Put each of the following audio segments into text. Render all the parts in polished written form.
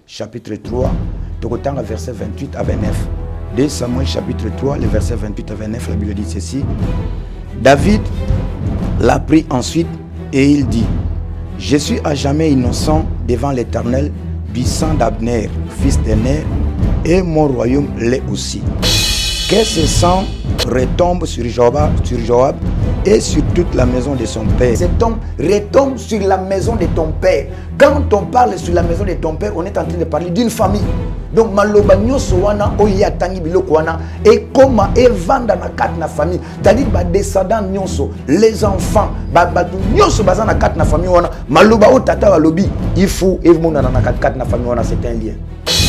Chapitre 3, verset 28 à 29. 2 Samuel chapitre 3, le verset 28 à 29, la Bible dit ceci. David l'a pris ensuite et il dit: je suis à jamais innocent devant l'Éternel du sang d'Abner, fils de Ner, et mon royaume l'est aussi. Que ce sang retombe sur Joab et sur toute la maison de son père. Cet homme retombe sur la maison de ton père. Quand on parle sur la maison de ton père, on est en train de parler d'une famille. Donc maloba nyoso wana oya tangi biloko wana et comment evanda na kat na famille. C'est-à-dire ba descendants nyoso, les enfants, ba nyoso baza na kat na famille wana, maloba o tata walobi, il faut evmona na kat na famille wana, c'est un lien.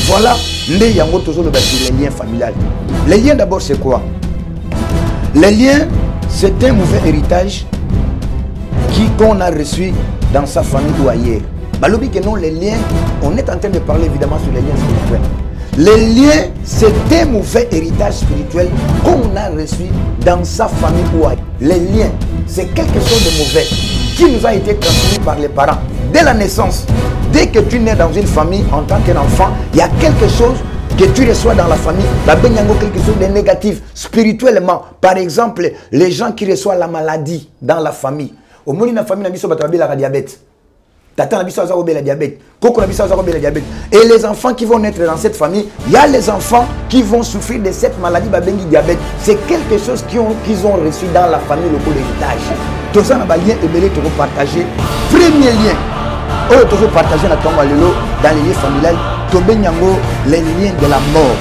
Voilà les yango toujours les liens familiales. Les liens d'abord c'est quoi? Les liens c'est un mauvais héritage qu'on a reçu dans sa famille ou ailleurs. Balobi que non, les liens, on est en train de parler évidemment sur les liens spirituels. Les liens, c'est un mauvais héritage spirituel qu'on a reçu dans sa famille ou ailleurs. Les liens, c'est quelque chose de mauvais qui nous a été transmis par les parents. Dès la naissance, dès que tu nais dans une famille en tant qu'enfant, il y a quelque chose que tu reçois dans la famille, quelque chose de négatif spirituellement. Par exemple, les gens qui reçoivent la maladie dans la famille. Au moins, la famille n'a pas diabète. Tata n'a diabète. Coco n'a diabète. Et les enfants qui vont naître dans cette famille, il y a les enfants qui vont souffrir de cette maladie, diabète. C'est quelque chose qu'ils ont reçu dans la famille, le coup d'héritage. Tout ça, on a lien et tu partager. Premier lien. On a toujours partagé dans les liens familiales. Les liens de la mort.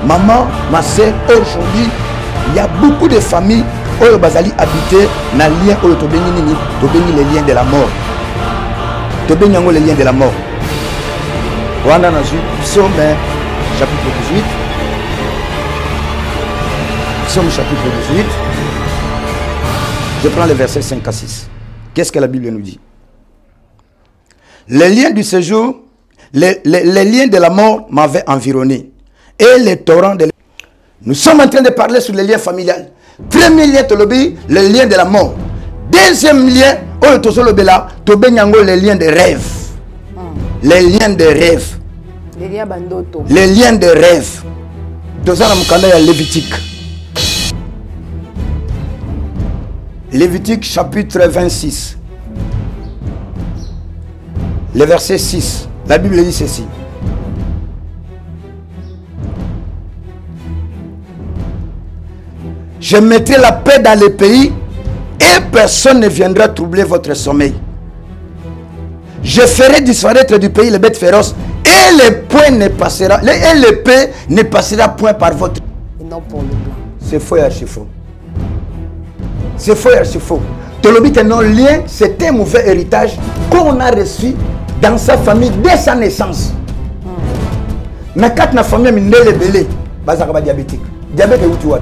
Maman, ma soeur, aujourd'hui, il y a beaucoup de familles où les bazali habité dans les liens où les liens de la mort. Les liens de la mort. Rwanda dans Psaume chapitre 18. Psaume chapitre 18. Je prends le verset 5 à 6. Qu'est-ce que la Bible nous dit? Les liens du séjour, les liens de la mort m'avaient environné. Et les torrents de... Nous sommes en train de parler sur les liens familiales. Premier lien, le lien de la mort. Deuxième lien, les liens de rêve. Les liens de rêve. Les liens de rêve. Dans le Lévitique. Lévitique chapitre 26. Le verset 6. La Bible dit ceci. Je mettrai la paix dans les pays et personne ne viendra troubler votre sommeil. Je ferai disparaître du pays les bêtes féroces et l'épée ne passera point par votre... Et non pour le blanc. C'est faux et archi faux. C'est faux et archi faux. Non, lien, c'est un mauvais héritage qu'on a reçu dans sa famille dès sa naissance. Mais quand la famille est belé, c'est diabétique. Diabète est où tu vois?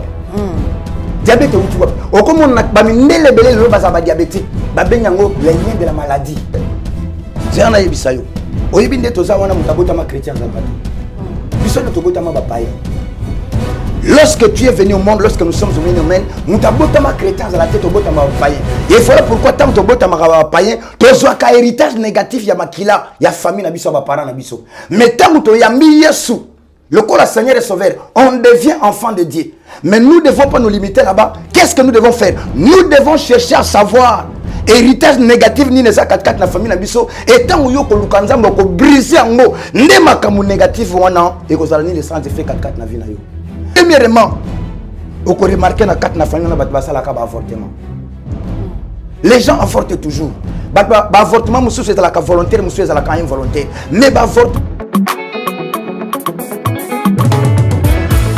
Diabète est où tu vois? Au comment on a les diabétique, les liens de la maladie. C'est un aïbisayo. Au yébinde toza wana mutabotama chrétien zalbati. Biso ne tobotama bapaye. Lorsque tu es venu au monde, lorsque nous sommes venus au monde, mutabotama chrétien zalati tobotama bapaye. Et voilà pourquoi tant tobotama bapaye, tozoa ka héritage négatif ya makila, ya famille na biso ba parents na biso. Mais tant to yambi Yesu, le corps Seigneur et Sauveur, on devient enfant de Dieu. Mais nous ne devons pas nous limiter là-bas. Qu'est-ce que nous devons faire? Nous devons chercher à savoir héritage négatif ni neza kat na famille na biso et tant yo ko lukanzamba ko briser ngo ndema kamu négatif wana et ko zala ni les sans effet kat na vie na yo. Premièrement, on ko remarquer na kat na famille na batba sala ka ba avortement. Les gens avortent toujours. Ba avortement musu c'est la volontaire, musu c'est la involontaire. Mais ba avortement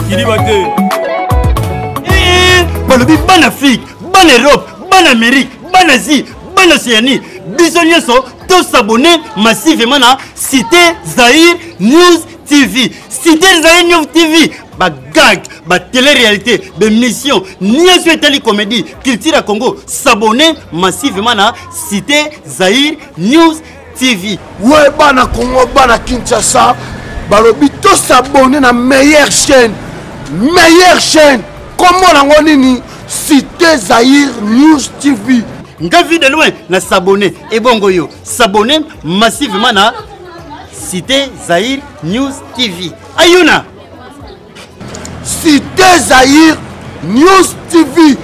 Kili bate. Balobi ban Afrique, ban Europe, ban Amérique, ban Asie, ban Océanie. Bisognes sont tous abonnés massivement à Cité Zahir News TV. Cité Zahir News TV. Ba gag, ba télé-réalité, ba mission, Nia Télé Comédie, Culture à Congo. S'abonner massivement à Cité Zahir News TV. Ouais, bana Congo, bana Kinshasa. Balobi tous s'abonner à la meilleure chaîne. Meilleure chaîne. Comment on a Cité Zahir News TV. Nga vu de loin na s'abonner et bongo yo s'abonner massivement na Cité Zahir News TV. Ayuna. Cité Zahir News TV.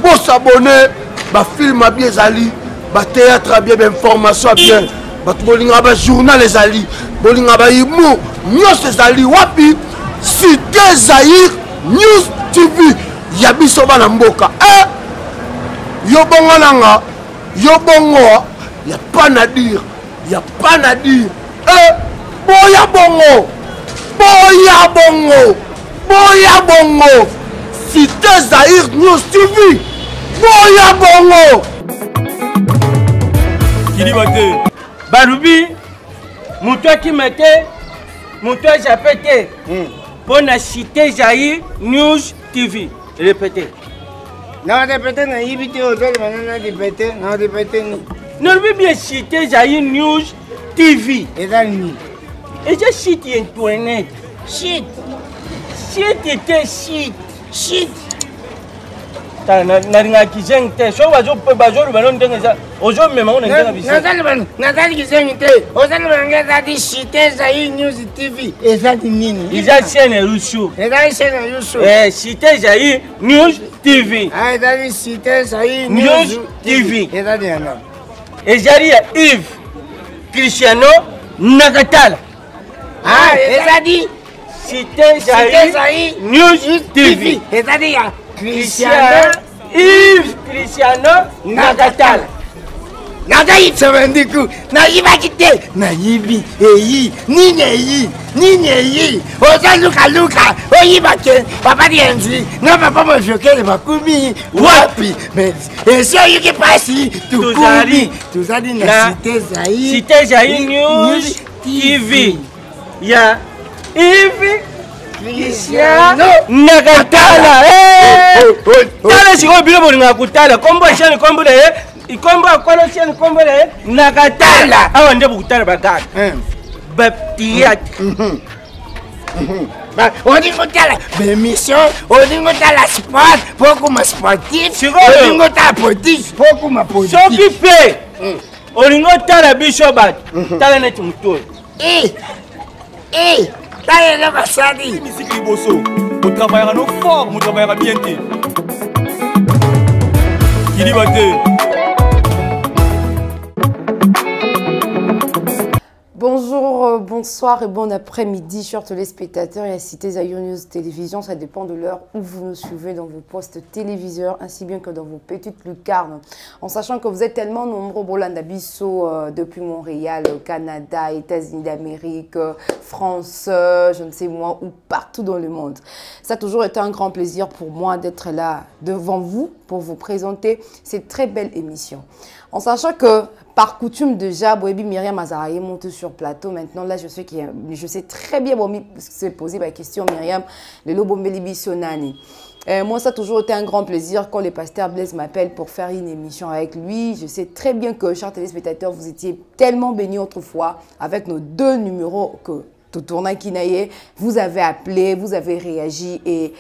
Bon s'abonner, bah film à bien Zali, bah théâtre à bien, bah information à bien, bah bolinga bah journal les Zali, bolinga bah imo, news Zali wapi, Cité Zahir News TV. Yabiso bana mboka. Yo bongo nanga, yo bongo, y a pas à dire, y a pas à dire. Boya bongo, boya bongo, boya bongo. Cité Zahir News TV. Boya bongo. Kilibate. Barubi, moutoua qui mettait, moutoua j'appelle pour la Cité Zahir News TV. Répétez. Non, répétez, non, répétez, répétez, non, répétez. Non, bien Cité Zahir News TV. Et là, ni. Et j'ai cité Internet. Shit. Shit était shit. Shit. Na kizeng te so bazo balon denga za ozo mema on denga biso Natali kizeng te ozali bangeza di Cité Zahir News TV ezali nini iza chaîne Rushu ezali chaîne Rushu Cité Zahir News TV ezali Cité Zahir News TV ezali yana ezali ya Yves Cristiano Nakatala ezali Cité Zahir News TV ezali ya Cristiano Yves Cristiano Nakatala. Nagaitsa bandiku nayiba te nayibi eyi nini eyi ozaluka oyiba ke papa dienzi na papa mofokele makumi wapi eso yuki pasi tuzali na Cité Zahir News TV ya Yves Cristiano Nakatala. Tala siko bilo bolinga kutala kombo shani kombo le ikombo akola shani kombo le Nakatala awa nde bukutala bagaka baptiat ba odingo tala bemission odingo tala sport poko ma sportif odingo tala politique poko ma politique soki pe olingo tala biso bat tala net muto Taille le basadi. Musique Liboso. On travaillera nos forts, on travaillera bien. Kilibate. Bonjour, bonsoir et bon après-midi, chers téléspectateurs et à Cité Zahir News Télévision. Ça dépend de l'heure où vous nous suivez dans vos postes téléviseurs ainsi bien que dans vos petites lucarnes. En sachant que vous êtes tellement nombreux, Bolanda Bisso, depuis Montréal, Canada, États-Unis d'Amérique, France, je ne sais moi, ou partout dans le monde. Ça a toujours été un grand plaisir pour moi d'être là devant vous pour vous présenter cette très belle émission. En sachant que par coutume déjà, Boebi Myriam Azaraye monte sur plateau. Maintenant, là, je sais très bien, bon, se poser la question, Myriam, le Lobombeli Bissonani. Moi, ça a toujours été un grand plaisir quand le pasteur Blaise m'appelle pour faire une émission avec lui. Je sais très bien que, chers téléspectateurs, vous étiez tellement bénis autrefois avec nos 2 numéros que tout tournant Kinaye, vous avez appelé, vous avez réagi et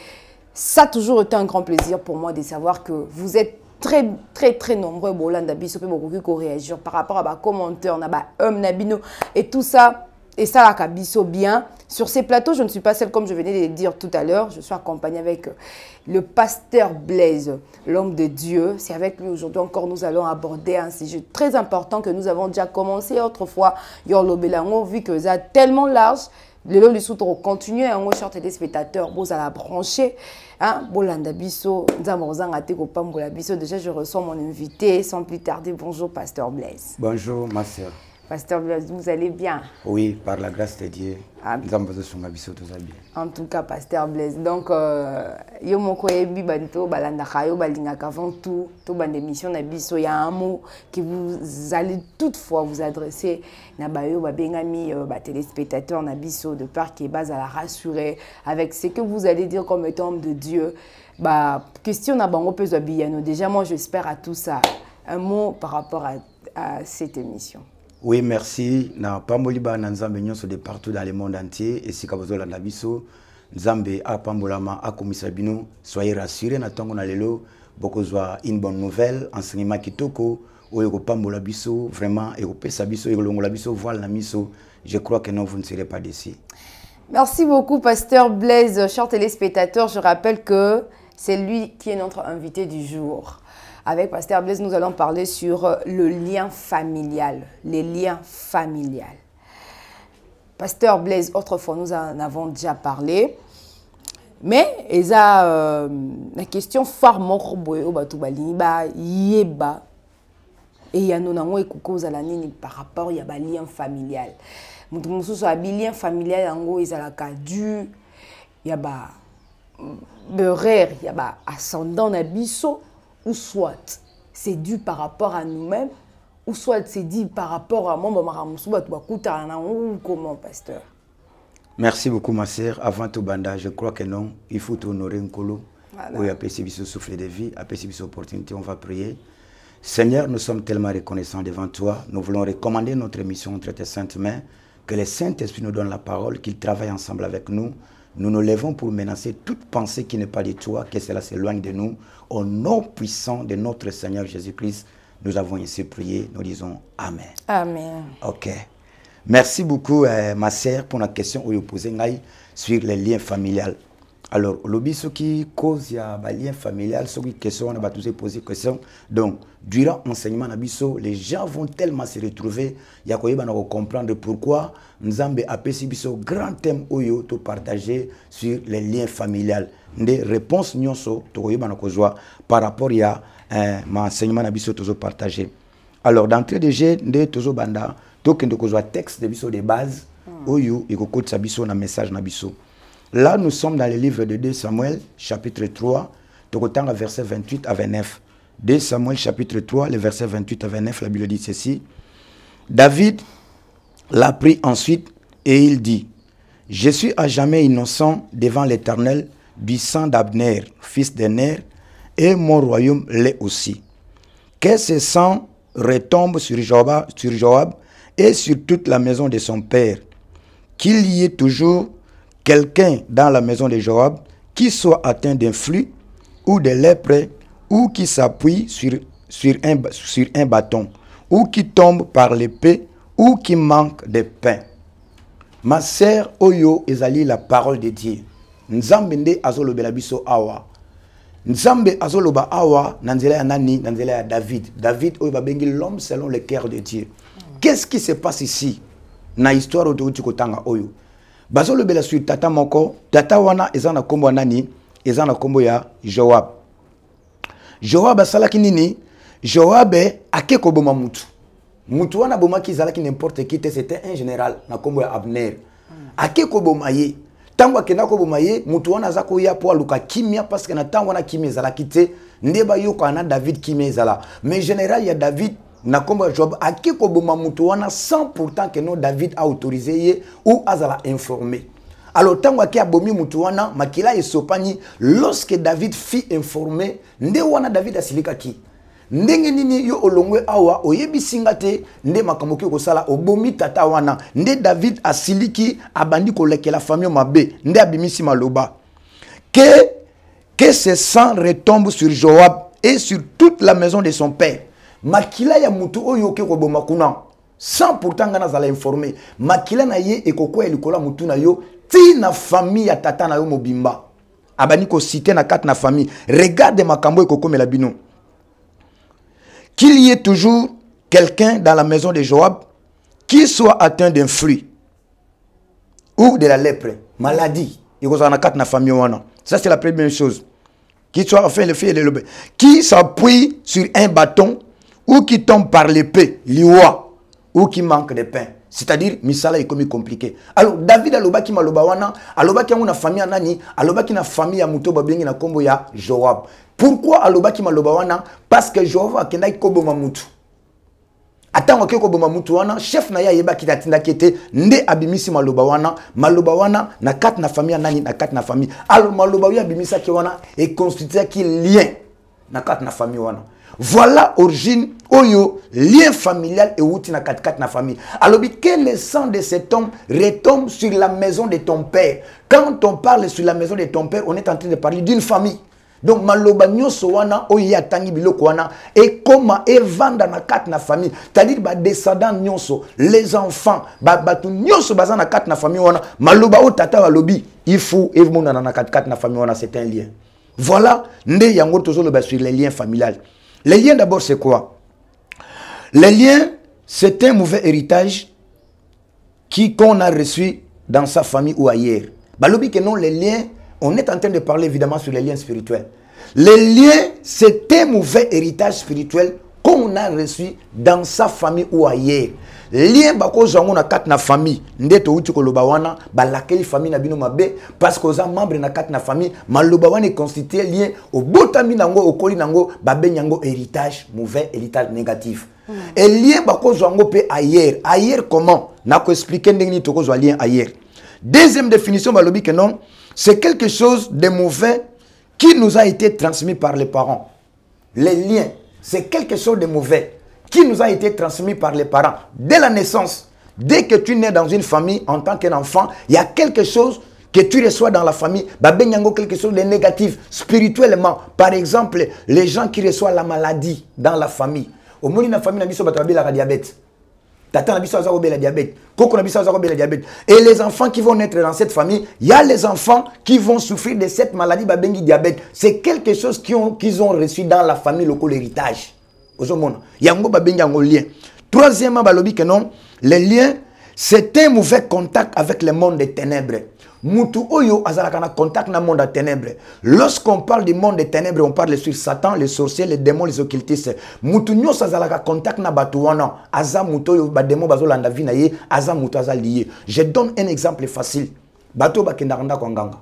ça a toujours été un grand plaisir pour moi de savoir que vous êtes très nombreux Bolanda Bisso peut beaucoup réagir par rapport à ma commentaire nabino et tout ça et ça la Kabiso bien sur ces plateaux. Je ne suis pas seule comme je venais de le dire tout à l'heure, je suis accompagnée avec le pasteur Blaise, l'homme de Dieu. C'est avec lui aujourd'hui encore nous allons aborder un sujet très important que nous avons déjà commencé autrefois Yorlo Belango, vu que ça tellement large. Le lot du sous continue à un chers téléspectateurs, vous allez brancher. Bolanda Bisso, déjà je reçois mon invité sans plus tarder. Bonjour Pasteur Blaise. Bonjour ma soeur. Pasteur Blaise, vous allez bien? Oui, par la grâce de Dieu. En tout cas, Pasteur Blaise. Donc, yo moko yebi banto balanda kayo balingaka avant tout émission na biso il y a un mot que vous allez toutefois vous adresser na bayo babengami ba téléspectateurs na biso de part qui est base à la rassurer avec ce que vous allez dire comme étant homme de Dieu. Bah question na bango pezo biyano. Déjà moi j'espère à tout ça un mot par rapport à cette émission. Oui, merci. Na pamboliba na nzambe nyonso de partout dans le monde entier et si kabozola na biso nzambe a pambolama a komisa bino soyez rassurés na tongo na lelo bokozwa une bonne nouvelle enseignement kitoko oyo pambola biso vraiment et pesa biso longola biso voile na miso. Je crois que non, vous ne serez pas déçus. Merci beaucoup, Pasteur Blaise. Chers téléspectateurs, je rappelle que c'est lui qui est notre invité du jour. Avec Pasteur Blaise, nous allons parler sur le lien familial, les liens familiales. Pasteur Blaise, autrefois, nous en avons déjà parlé. Mais il y a la question phare yeba et il y a non par rapport il y a un lien familial. Nous sommes lien familial il y a du il y a beurre il y a ascendant abisso ou soit c'est dû par rapport à nous-mêmes ou soit c'est dit par rapport à moi comment pasteur. Merci beaucoup, ma sœur. Avant tout, Banda, je crois que non, il faut honorer un colo. Oui, après ce souffle de vie, après cette opportunité, on va prier. Seigneur, nous sommes tellement reconnaissants devant toi. Nous voulons recommander notre mission entre tes saintes mains. Que le Saint-Esprit nous donne la parole, qu'il travaille ensemble avec nous. Nous nous levons pour menacer toute pensée qui n'est pas de toi, que cela s'éloigne de nous. Au nom puissant de notre Seigneur Jésus-Christ, nous avons ainsi prié. Nous disons Amen. Amen. Ok. Merci beaucoup, ma sœur, pour la question que vous posez sur les liens familiales. Alors, ce qui cause les liens familiales, ce qui question, on va tous poser question. Donc, durant l'enseignement, les gens vont tellement se retrouver, il y a comprendre pourquoi nous avons appelé ce grand thème de partager sur les liens familiales. Des réponses par rapport à l'enseignement que partagé. Alors, d'entrée de jeu, nous avons un texte de base, oyo ekokotisa sabiso na message na biso. Là, nous sommes dans le livre de 2 Samuel, chapitre 3, verset 28 à 29. 2 Samuel, chapitre 3, le verset 28 à 29, la Bible dit ceci. David l'a pris ensuite et il dit, « Je suis à jamais innocent devant l'Éternel du sang d'Abner, fils de Ner, et mon royaume l'est aussi. Que ce sang retombe sur Joab et sur toute la maison de son père, qu'il y ait toujours quelqu'un dans la maison de Joab qui soit atteint d'un flux ou de lèpre ou qui s'appuie sur un bâton ou qui tombe par l'épée ou qui manque de pain. » Ma sœur Oyo ezali la parole de Dieu. Nzambe nde azolobela biso awa. Nzambe azoloba awa nanzela ya nani, nanzela ya David. David oyo babengi l'homme selon le cœur de Dieu. Qu'est-ce qui se passe ici? Na histoire de Kotanga Oyo. Bazolo bela sur tata moko, tata wana ezana kombo nani, ezana kombo ya Joab. Joab asalaki nini? Joab akeko boma mutu. Mutu wana boma ki zalaki n'importe qui, c'était un général na kombo ya Abner. Akeko boma ye. Tango akenda ko boma ye, mutu wana zako ya po aluka kimia parce que na tango wana kimia zalaki te, ndeba yo kana David kimia zala. Mais général ya David na kombo Joab akeko boma mutu wana sans pourtant que non David a autorisé ye ou azala informé. Alors tango akia bomi mutu wana makila esopani lorsque David fit informer nde wana David asilika ki ndenge nini yo olongwe awa oyebisinga te nde makambo ko sala obomi tata wana nde David asiliki abandi kolekela famille mabe nde abimisi maloba que ce sang retombe sur Joab et sur toute la maison de son père. Makila ya mutu oyo ke ko boma kuna sans pourtant ngana zala informer makila na ye ekoko elikola mutu na yo ti na famille ya tata na yo mobimba abani ko citer na kat na famille. Regarde makambo ekoko melabino. Qu'il y ait toujours quelqu'un dans la maison de Joab qui soit atteint d'un flux ou de la lèpre, maladie. Ça c'est la première chose. Qui soit enfin le fait le qui s'appuie sur un bâton ou qui tombe par l'épée, l'iwa, ou qui manque de pain. C'est-à-dire, misala est comme compliqué. Alors, David aloba ki maloba wana, aloba ki na famille nani, aloba ki na famille ya muto babengi na kombo ya Joab. Pourquoi aloba ki maloba wana? Parce que Joab akenda kobo mamutu. Atango ke kobo mamutu wana, chef na ya yeba ki tatinda kete, nde abimisi maloba wana na kat na famille nani, na kat na famille. Alors maloba ya abimisa ki wana et constitue ki lien na kat na famille wana. Voilà origine oyo lien familial et outi na kat na famille. Alors que le sang de cet homme retombe sur la maison de ton père. Quand on parle sur la maison de ton père, on est en train de parler d'une famille. Donc maloba nyonso wana oyo ya tangi biloko wana et comment evanda na kat na famille, c'est-à-dire ba descendants nyonso, les enfants, batu nyonso baza na kat na famille wana, maloba o tata balobi, il faut evmona na kat na famille wana, c'est un lien. Voilà, nde yango tozo le sur les liens familiales. Les liens d'abord c'est quoi? Les liens c'est un mauvais héritage qu'on a reçu dans sa famille ou ailleurs. Balobi que non, les liens, on est en train de parler évidemment sur les liens spirituels. Les liens, c'est un mauvais héritage spirituel qu'on a reçu dans sa famille ou ailleurs. Lien bako zango na kat na famille ndeto uti ko loba wana ba laquelle famille na bino mabe parce que za membre na kat na famille maloba wana constitue lien au botami nango au koli nango ba benyango héritage mauvais héritage négatif. Et lien bako zango pe ailleurs comment na ko expliquer ndenge to ko zo lien ailleurs. Deuxième définition balobi que non, c'est quelque chose de mauvais qui nous a été transmis par les parents. Les liens, c'est quelque chose de mauvais qui nous a été transmis par les parents. Dès la naissance, dès que tu nais dans une famille en tant qu'enfant, il y a quelque chose que tu reçois dans la famille, quelque chose de négatif spirituellement. Par exemple, les gens qui reçoivent la maladie dans la famille. Au moins, dans la famille, il y a la diabète. Et les enfants qui vont naître dans cette famille, il y a les enfants qui vont souffrir de cette maladie, diabète. C'est quelque chose qu'ils ont reçu dans la famille, le héritage. Troisièmement, les liens, c'est un mauvais contact avec le monde des ténèbres. Mutu oyo azalaka na contact na monde des ténèbres. Lorsqu'on parle du monde des ténèbres, on parle sur Satan, les sorciers, les démons, les occultistes. Mutu nyos azalaka contact na batu wana. Aza mutu oyo ba démon bazolanda vi na ye, aza mutu azalié. Je donne un exemple facile. Bato bakendakanda kwa nganga.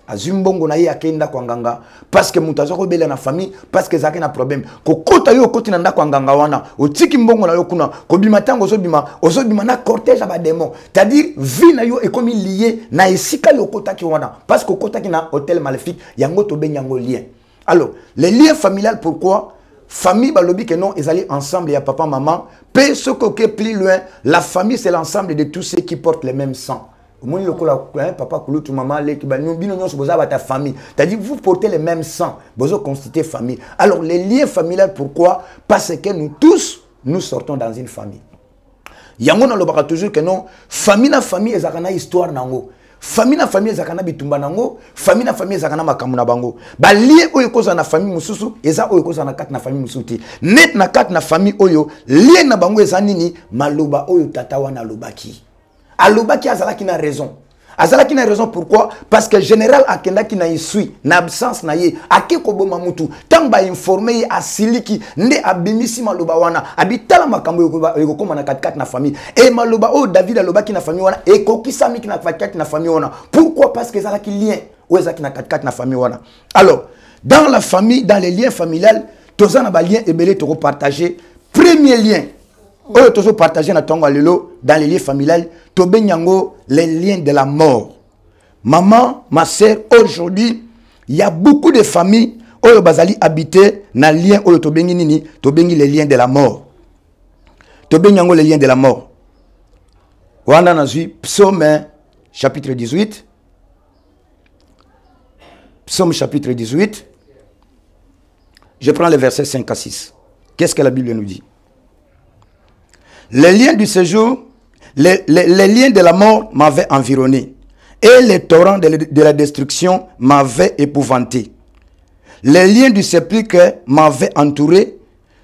Azumbongo na ye akenda kwa nganga parce que mutu azoko bela na famille parce que zake na problème. Ko kota yo koti na ndako kwa nganga wana. Otiki mbongo na yo kuna. Ko bima tango ozobima na cortège ba démon. C'est-à-dire vie na yo est comme lié na esika yo kota ki wana parce que kota ki na hôtel maléfique yango to benyango lien. Alors, les liens familiales pourquoi? Famille balobi que non, ils allaient ensemble, il y a papa maman. Peu ce que plus loin, la famille c'est l'ensemble de tous ceux qui portent le même sang. Papa, maman, ta famille. C'est-à-dire vous portez le même sang, vous constituez famille. Alors les liens familiales, pourquoi? Parce que nous tous, nous sortons dans une famille. Yango na lobaka toujours que non, famille na famille ezakana histoire nango. Famille na famille ezakana bitumba nango, famille na famille ezakana makambo na bango. Ba lien oyo koza na famille mususu, eza oyo koza na kat na famille musuti. Net na kat na famille oyo, lien na bango eza nini? Maloba oyo tata wana lobaki. Alobaki azala qui n'a raison. Azala qui n'a raison pourquoi? Parce que général akenda qui n'a isui, na absence na ye, ake kobo mamutu, tamba informé a siliki, nde abimisi maloba wana, abitala makambo yoko koma na kat na famille. Et maloba o David aloba qui na famille wana, et kokisa mi qui na kat na famille wana. Pourquoi? Parce que azala qui lien, ou ezala qui na kat na famille wana. Alors, dans la famille, dans les liens familiales, tozana ba lien ebele to partager. Premier lien, oyo tozo partager na tongo lelo dans les liens familiales, to benyango les liens de la mort. Maman, ma sœur, aujourd'hui, il y a beaucoup de familles oyo bazali habité na lien oyo to bengi nini, to bengi les liens de la mort. To benyango les liens de la mort. Wanda nazui Psaume chapitre 18. Psaume chapitre 18. Je prends les versets 5 à 6. Qu'est-ce que la Bible nous dit? Les liens du séjour, les liens de la mort m'avaient environné. Et les torrents de la destruction m'avaient épouvanté. Les liens du sépulcre m'avaient entouré.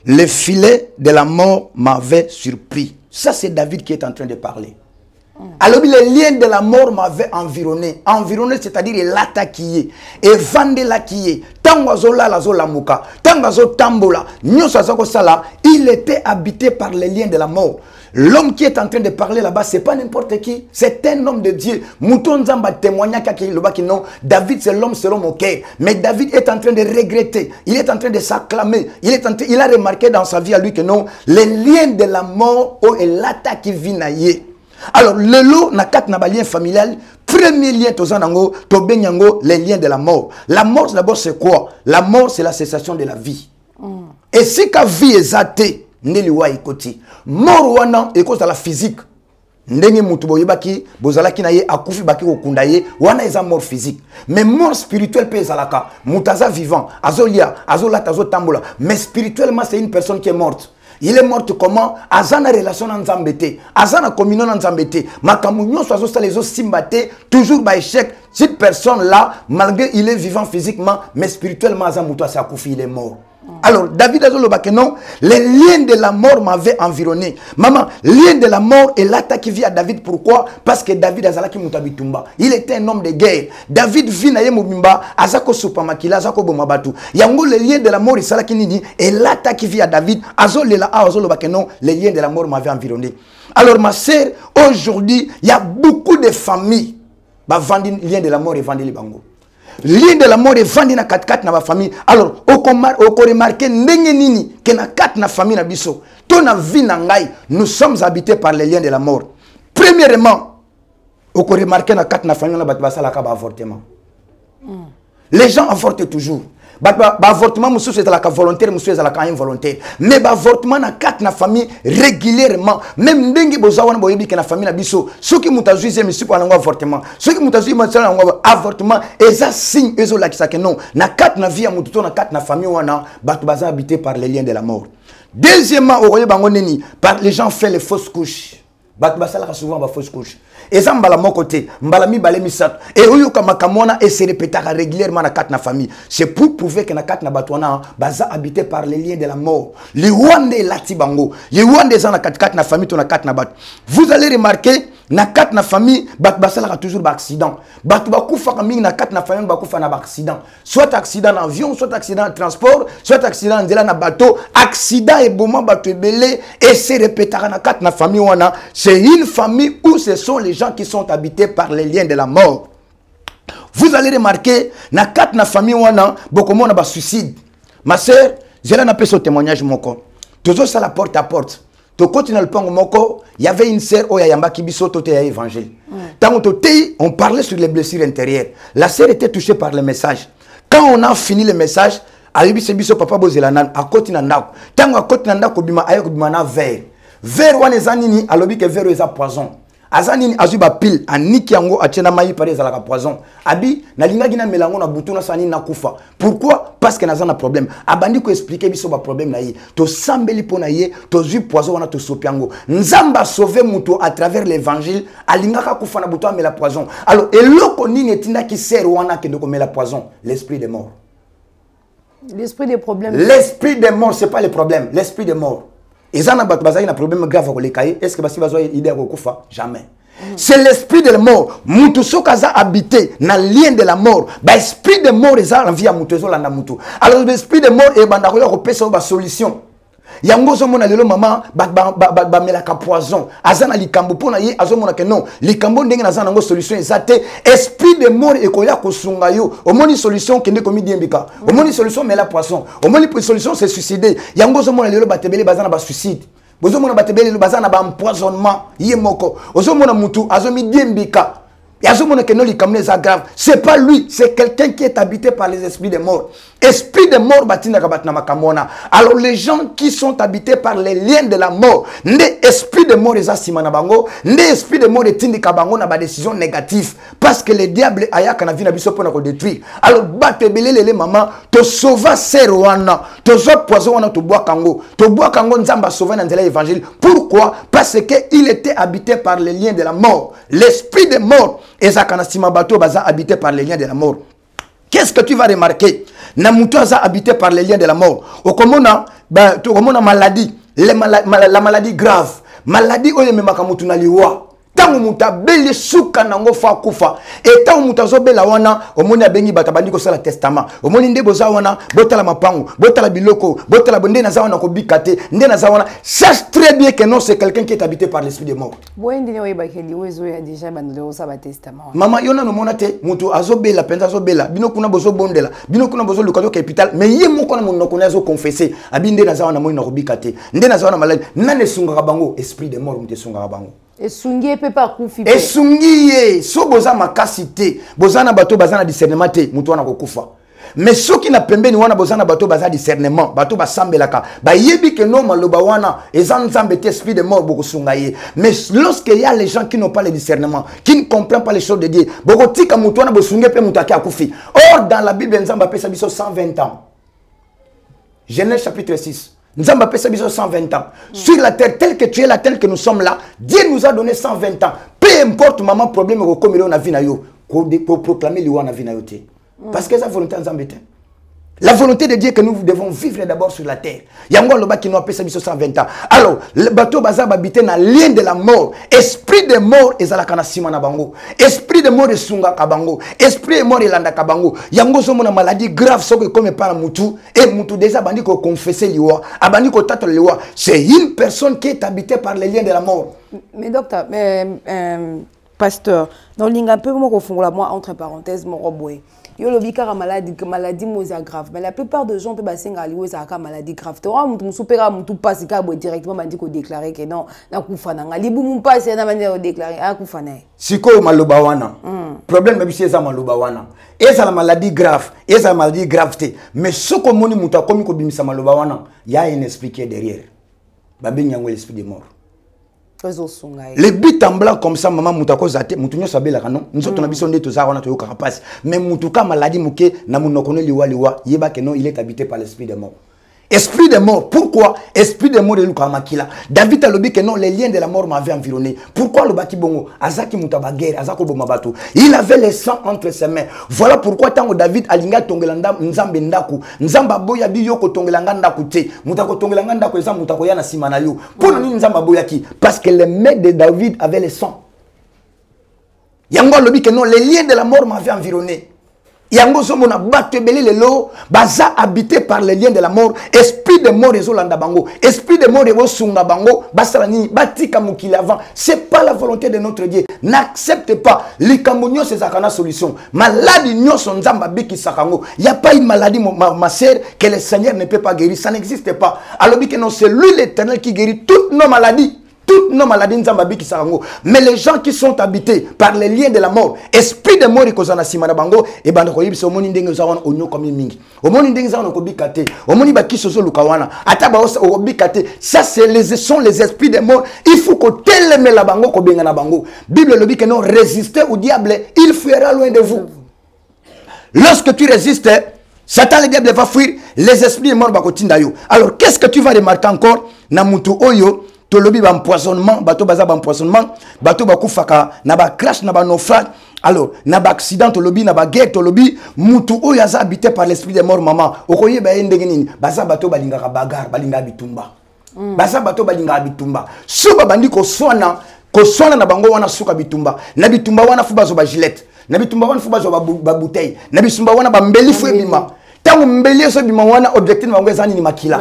Les filets de la mort m'avaient surpris. Ça, c'est David qui est en train de parler. Alors, les liens de la mort m'avaient environné. Environné, c'est-à-dire l'attaquer. Et vendre l'attaquer. Tangazola la zola muka. Tangazo tambola. Nyosazako sala. Il était habité par les liens de la mort. L'homme qui est en train de parler là-bas, c'est pas n'importe qui. C'est un homme de Dieu. Mouton Zamba témoigna qui non. David, c'est l'homme selon mon cœur. Mais David est en train de regretter. Il est en train de s'acclamer. Il a remarqué dans sa vie à lui que non. Les liens de la mort et l'attaque qui vient naïe. Alors, le lot na kat na lien familial, premier lien tozanango, to benyango, les liens de la mort. La mort d'abord c'est quoi? La mort c'est la cessation de la vie. Et si ka vie est athée, neli wa ikoti. Mort wana est cause de la physique. ndenge mutu boyebaki bozalaki na ye akufi baki kokunda ye wana eza mort physique mais mort spirituelle pe ezalaka mutu aza vivant azolia azolata azotambola mais spirituellement c'est une personne qui est morte. Il est mort comment? Azana relation na Nzambete, azana communion na Nzambete, makambo nyonso azosala ezo simbate, toujours ba échec. Cette personne là, malgré il est vivant physiquement, mais spirituellement azamuto asakufi, il est mort. Alors David azoloba que non, les liens de la mort m'avaient environné. Maman, lien de la mort est l'attaque qui vit à David. Pourquoi? Parce que David azalaki mutabitumba. Il était un homme de guerre. David vit na ye mobimba, azako supamakila, azako bomabatu. Yango le lien de la mort isalaki nini et l'attaque qui vit à David. Azolela azoloba que non, les liens de la mort m'avaient environné. Alors ma sœur, aujourd'hui, il y a beaucoup de familles bah vendre lien de la mort et vendre les bango. Lien de la mort est vendu na 4 na ba famille. Alors, on remarque ndenge nini que na 4 na famille na biso. Ton na vie na ngai, nous sommes habités par les liens de la mort. Premièrement, on remarque na 4 na famille na ba basala ka ba avortement. Les gens avortent toujours. Avortement monsieur c'est la volontaire, monsieur c'est la involontaire. Mais avortement na 4 na famille régulièrement. Même ndenge bozawana boyebi que na famille na biso, ceux qui mutazuize monsieur pour un avortement. Ceux qui mutazuize monsieur un avortement, et ça signe ezo la kisake non. Na 4 na vie ya mututo na 4 na famille wana, batu baza habité par les liens de la mort. Deuxièmement, au bango neni, par les gens font les fausses couches. Batu basala souvent ba fausses couches. Et ça mbala mon côté, mbala mi balé mi sat. Et oyo kamakamona et se répétera régulièrement na 4 na famille. C'est pour prouver que na 4 na batwana baza habité par les liens de la mort. Les wande lati bango. Les wande za na 4 na famille to na 4 na bat. Vous allez remarquer na 4 na famille bat basala toujours ba accident. Batu bakufa mingi na 4 na famille bakufa na ba accident. Soit accident d'avion, soit accident de transport, soit accident de na bateau, accident et moment batu belé et se répétera na 4 na famille wana. C'est une famille où ce sont les gens qui sont habités par les liens de la mort. Vous allez remarquer, na 4 na famille wana, beaucoup de gens suicide. Ma soeur, j'ai là un ce témoignage moko. Toujours ça la porte à porte. To continue le pango moko, il y avait une sœur oyayamba qui biso tote ya évangile. Tant on parlait sur les blessures intérieures. La sœur était touchée par le message. Quand on a fini le message, alibi se biso papa bozelanan a continue ndako. Tant a continue ndako bima ayo bima na verre. Verre wana ezanini alobi que verre eza poison. Azanini azuba pile aniki yango atiena mai pare za la poison. Abi na linga gina melango na butu na sani na kufa. Pourquoi? Parce que naza na problème. Abandi ko expliquer biso ba problème na ye. To sambeli pona ye, to zu poison wana to sopiango. Nzamba sauver muto à travers l'évangile, alinga ka kufa na butu amela poison. Alors eloko nini etinda ki sert wana ke ndoko mela poison, l'esprit des morts. L'esprit des problèmes. L'esprit des morts, c'est pas le problème, l'esprit des morts. Et ça n'a pas de problème grave avec les cahiers. Est-ce que parce qu'il va y idée à jamais. C'est l'esprit de la mort. Mutuso kaza habité dans le lien de la mort. L'esprit de mort est en vie à mutuso la mutu. Alors l'esprit de mort est bandaroya repèse une solution. Yango zo mona lelo mama ba melaka poison. Azana likambo pona ye azomona que non. Likambo ndenge na zana ngo solution ezate. Esprit de mort ekoya kosunga yo. Omoni solution kende komi diembika. Omoni solution mela poison. Omoni solution c'est suicider. Yango zo mona lelo batebele bazana ba suicide. Bozo mona batebele lelo bazana ba empoisonnement. Ye moko. Ozo mona mutu azomi diembika. C'est pas lui, c'est quelqu'un qui est habité par les esprits de mort. Esprit de mort, alors les gens qui sont habités par les liens de la mort, les esprits de mort, les esprits de mort, les décisions négatives. Parce que le diable a pour détruire. Alors, les mamans, te sauver Serwana, te sauver poison, te bois kango, nzamba sauver dans l'évangile. Pourquoi? Parce qu'il était habité par les liens de la mort. L'esprit de mort. Et ça, quand on est habité par les liens de la mort. Qu'est-ce que tu vas remarquer? Namuto a habité par les liens de la mort. Au commun, maladie, la maladie grave. Maladie, oye me makamutu na liwa. Tangu muta beli suka nango fa kufa. Et tangu muta zo bela wana, omoni abengi batabandi ko sala testament. Omoni nde boza wana, botala mapangu, botala biloko, botala bonde na za wana ko bikate, nde na za wana. Sache très bien que non, c'est quelqu'un qui est habité par l'esprit de mort. Boyende oye bakeli ozo ya déjà bandelo sa ba testament. Mama yona no monate, mutu azo bela penza azo bela, bino kuna bozo bondela, bino kuna bozo lukayo capital, mais ye moko na monoko na zo confesser, abinde na za wana mo na ko bikate, nde na za wana malade, nane sunga bango, esprit de mort mute sunga bango. Et sungi peut pas kufi. Et sungi so boza makasite, boza na bato baza na discernement te, mutu wana kokufa. mais ceux qui na pembeni wana bozana bato baza discernement bato basambelaka bayebi que non maloba wana ezan nzambe te esprit de mort bokosunga ye. Mais lorsque il y a les gens qui n'ont pas le discernement, qui ne comprennent pas les choses de Dieu, bokotika mutu wana bosunge pe mutu akufi. Or dans la Bible nzamba pesa biso 120 ans. Genèse chapitre 6. Nzamba pesa biso 120 ans. Sur la terre telle que tu es là, telle que nous sommes là, Dieu nous a donné 120 ans. Peu importe maman problème ko comme on a vu na yo pour proclamer liwa na vie na yo te. Parce que c'est la volonté nzambe te. La volonté de Dieu que nous devons vivre d'abord sur la terre. Yango loba qui nous appelle ça 120 ans. Alors, le bateau bazar habité dans lien de la mort. Esprit de mort ezalaka na sima na bango. Esprit de mort esunga kabango. Esprit de mort elanda kabango. Yango somo na maladie grave soko comme par mutu et mutu déjà bandi ko confesser liwa, abandi ko tata liwa. C'est une personne qui est habitée par les liens de la mort. Mais docteur, pasteur, dans l'inga peu moi konfongola moi entre parenthèses mon roboé. Yo le bikara maladie moza grave mais la plupart des gens peut basenga liwe za ka maladie grave to mutu supera mutu passe ka bo directement mandi ko déclarer que non na kufana ngalibu mu passe na mandi ko déclarer a kufana siko maloba wana problème bisi eza maloba wana eza la maladie grave eza la maladie gravité mais soko moni mutu akomi ko bimisa maloba wana ya une esprit qui est derrière babi nyango l'esprit de mort. Les buts en blanc comme ça, maman moutako zate, moutunyo sabela kanon. Nous autres on a besoin de tout ça, on a tout carapace. Mais moutouka maladie mouké, na mounokone liwa, yeba que non, il est habité par l'esprit de mort. Esprit de mort, pourquoi? Esprit de mort de Lukamakila. David a dit que non, les liens de la mort m'avaient environné. Pourquoi le baki bongo? Azaki moutaba guerre, azako bomabatu. Il avait le sang entre ses mains. Voilà pourquoi tant que David alinga tongelanda nzambe ndaku. Nzamba boya bi yoko tongelanga ndaku te. Moutako tongelanga ndaku eza moutako yana simana yo. Pour nous nzamba boya ki? Parce que les mains de David avaient le sang. Yango le dit que non, les liens de la mort m'avaient environné. Yango somona batebeli lelo baza habité par les liens de la mort. Esprit de mort ezolanda bango, esprit de mort ezosunga bango basalani batika mukili avant. C'est pas la volonté de notre Dieu. N'accepte pas likambo nyonso ezakana solution. Maladie nyonso nzamba biki sakango. Il y a pas une maladie ma sœur que le Seigneur ne peut pas guérir, ça n'existe pas. Alors que non, c'est lui l'Éternel qui guérit toutes nos maladies. Toutes nos maladies nzambabi qui sarango. Mais les gens qui sont habités par les liens de la mort, esprit de mort ikozana simana bango et bando ko yibso moni ndenge zawana onyo comme mingi. Omoni ndenge zawana ko bikate. Omoni baki soso lukawana. Ataba o bikate. Ça sont les esprits de mort. Il faut que teleme la bango ko benga na bango. Bible le dit que non résister au diable, il fuira loin de vous. Lorsque tu résistes, Satan le diable va fuir, les esprits de mort bakotinda yo. Alors qu'est-ce que tu vas remarquer encore na mutu oyo? Tolobi ba empoisonnement, bato baza ba empoisonnement, bato ba kufaka na ba crash na ba naufrage. Alors, na ba accident tolobi na ba guerre tolobi, mutu oyo aza habité par l'esprit de mort maman. Okoye ba ndenge nini? Baza bato balinga ka bagarre, balinga bitumba. Baza bato balinga bitumba. Suba bandi ko swana na bango wana suka bitumba. Na bitumba wana fuba zo ba gilet. Na bitumba wana fuba zo ba bouteille. Na bitumba wana ba mbeli fu bima. Tango mbeli so bima wana objectif bango ezani ni makila.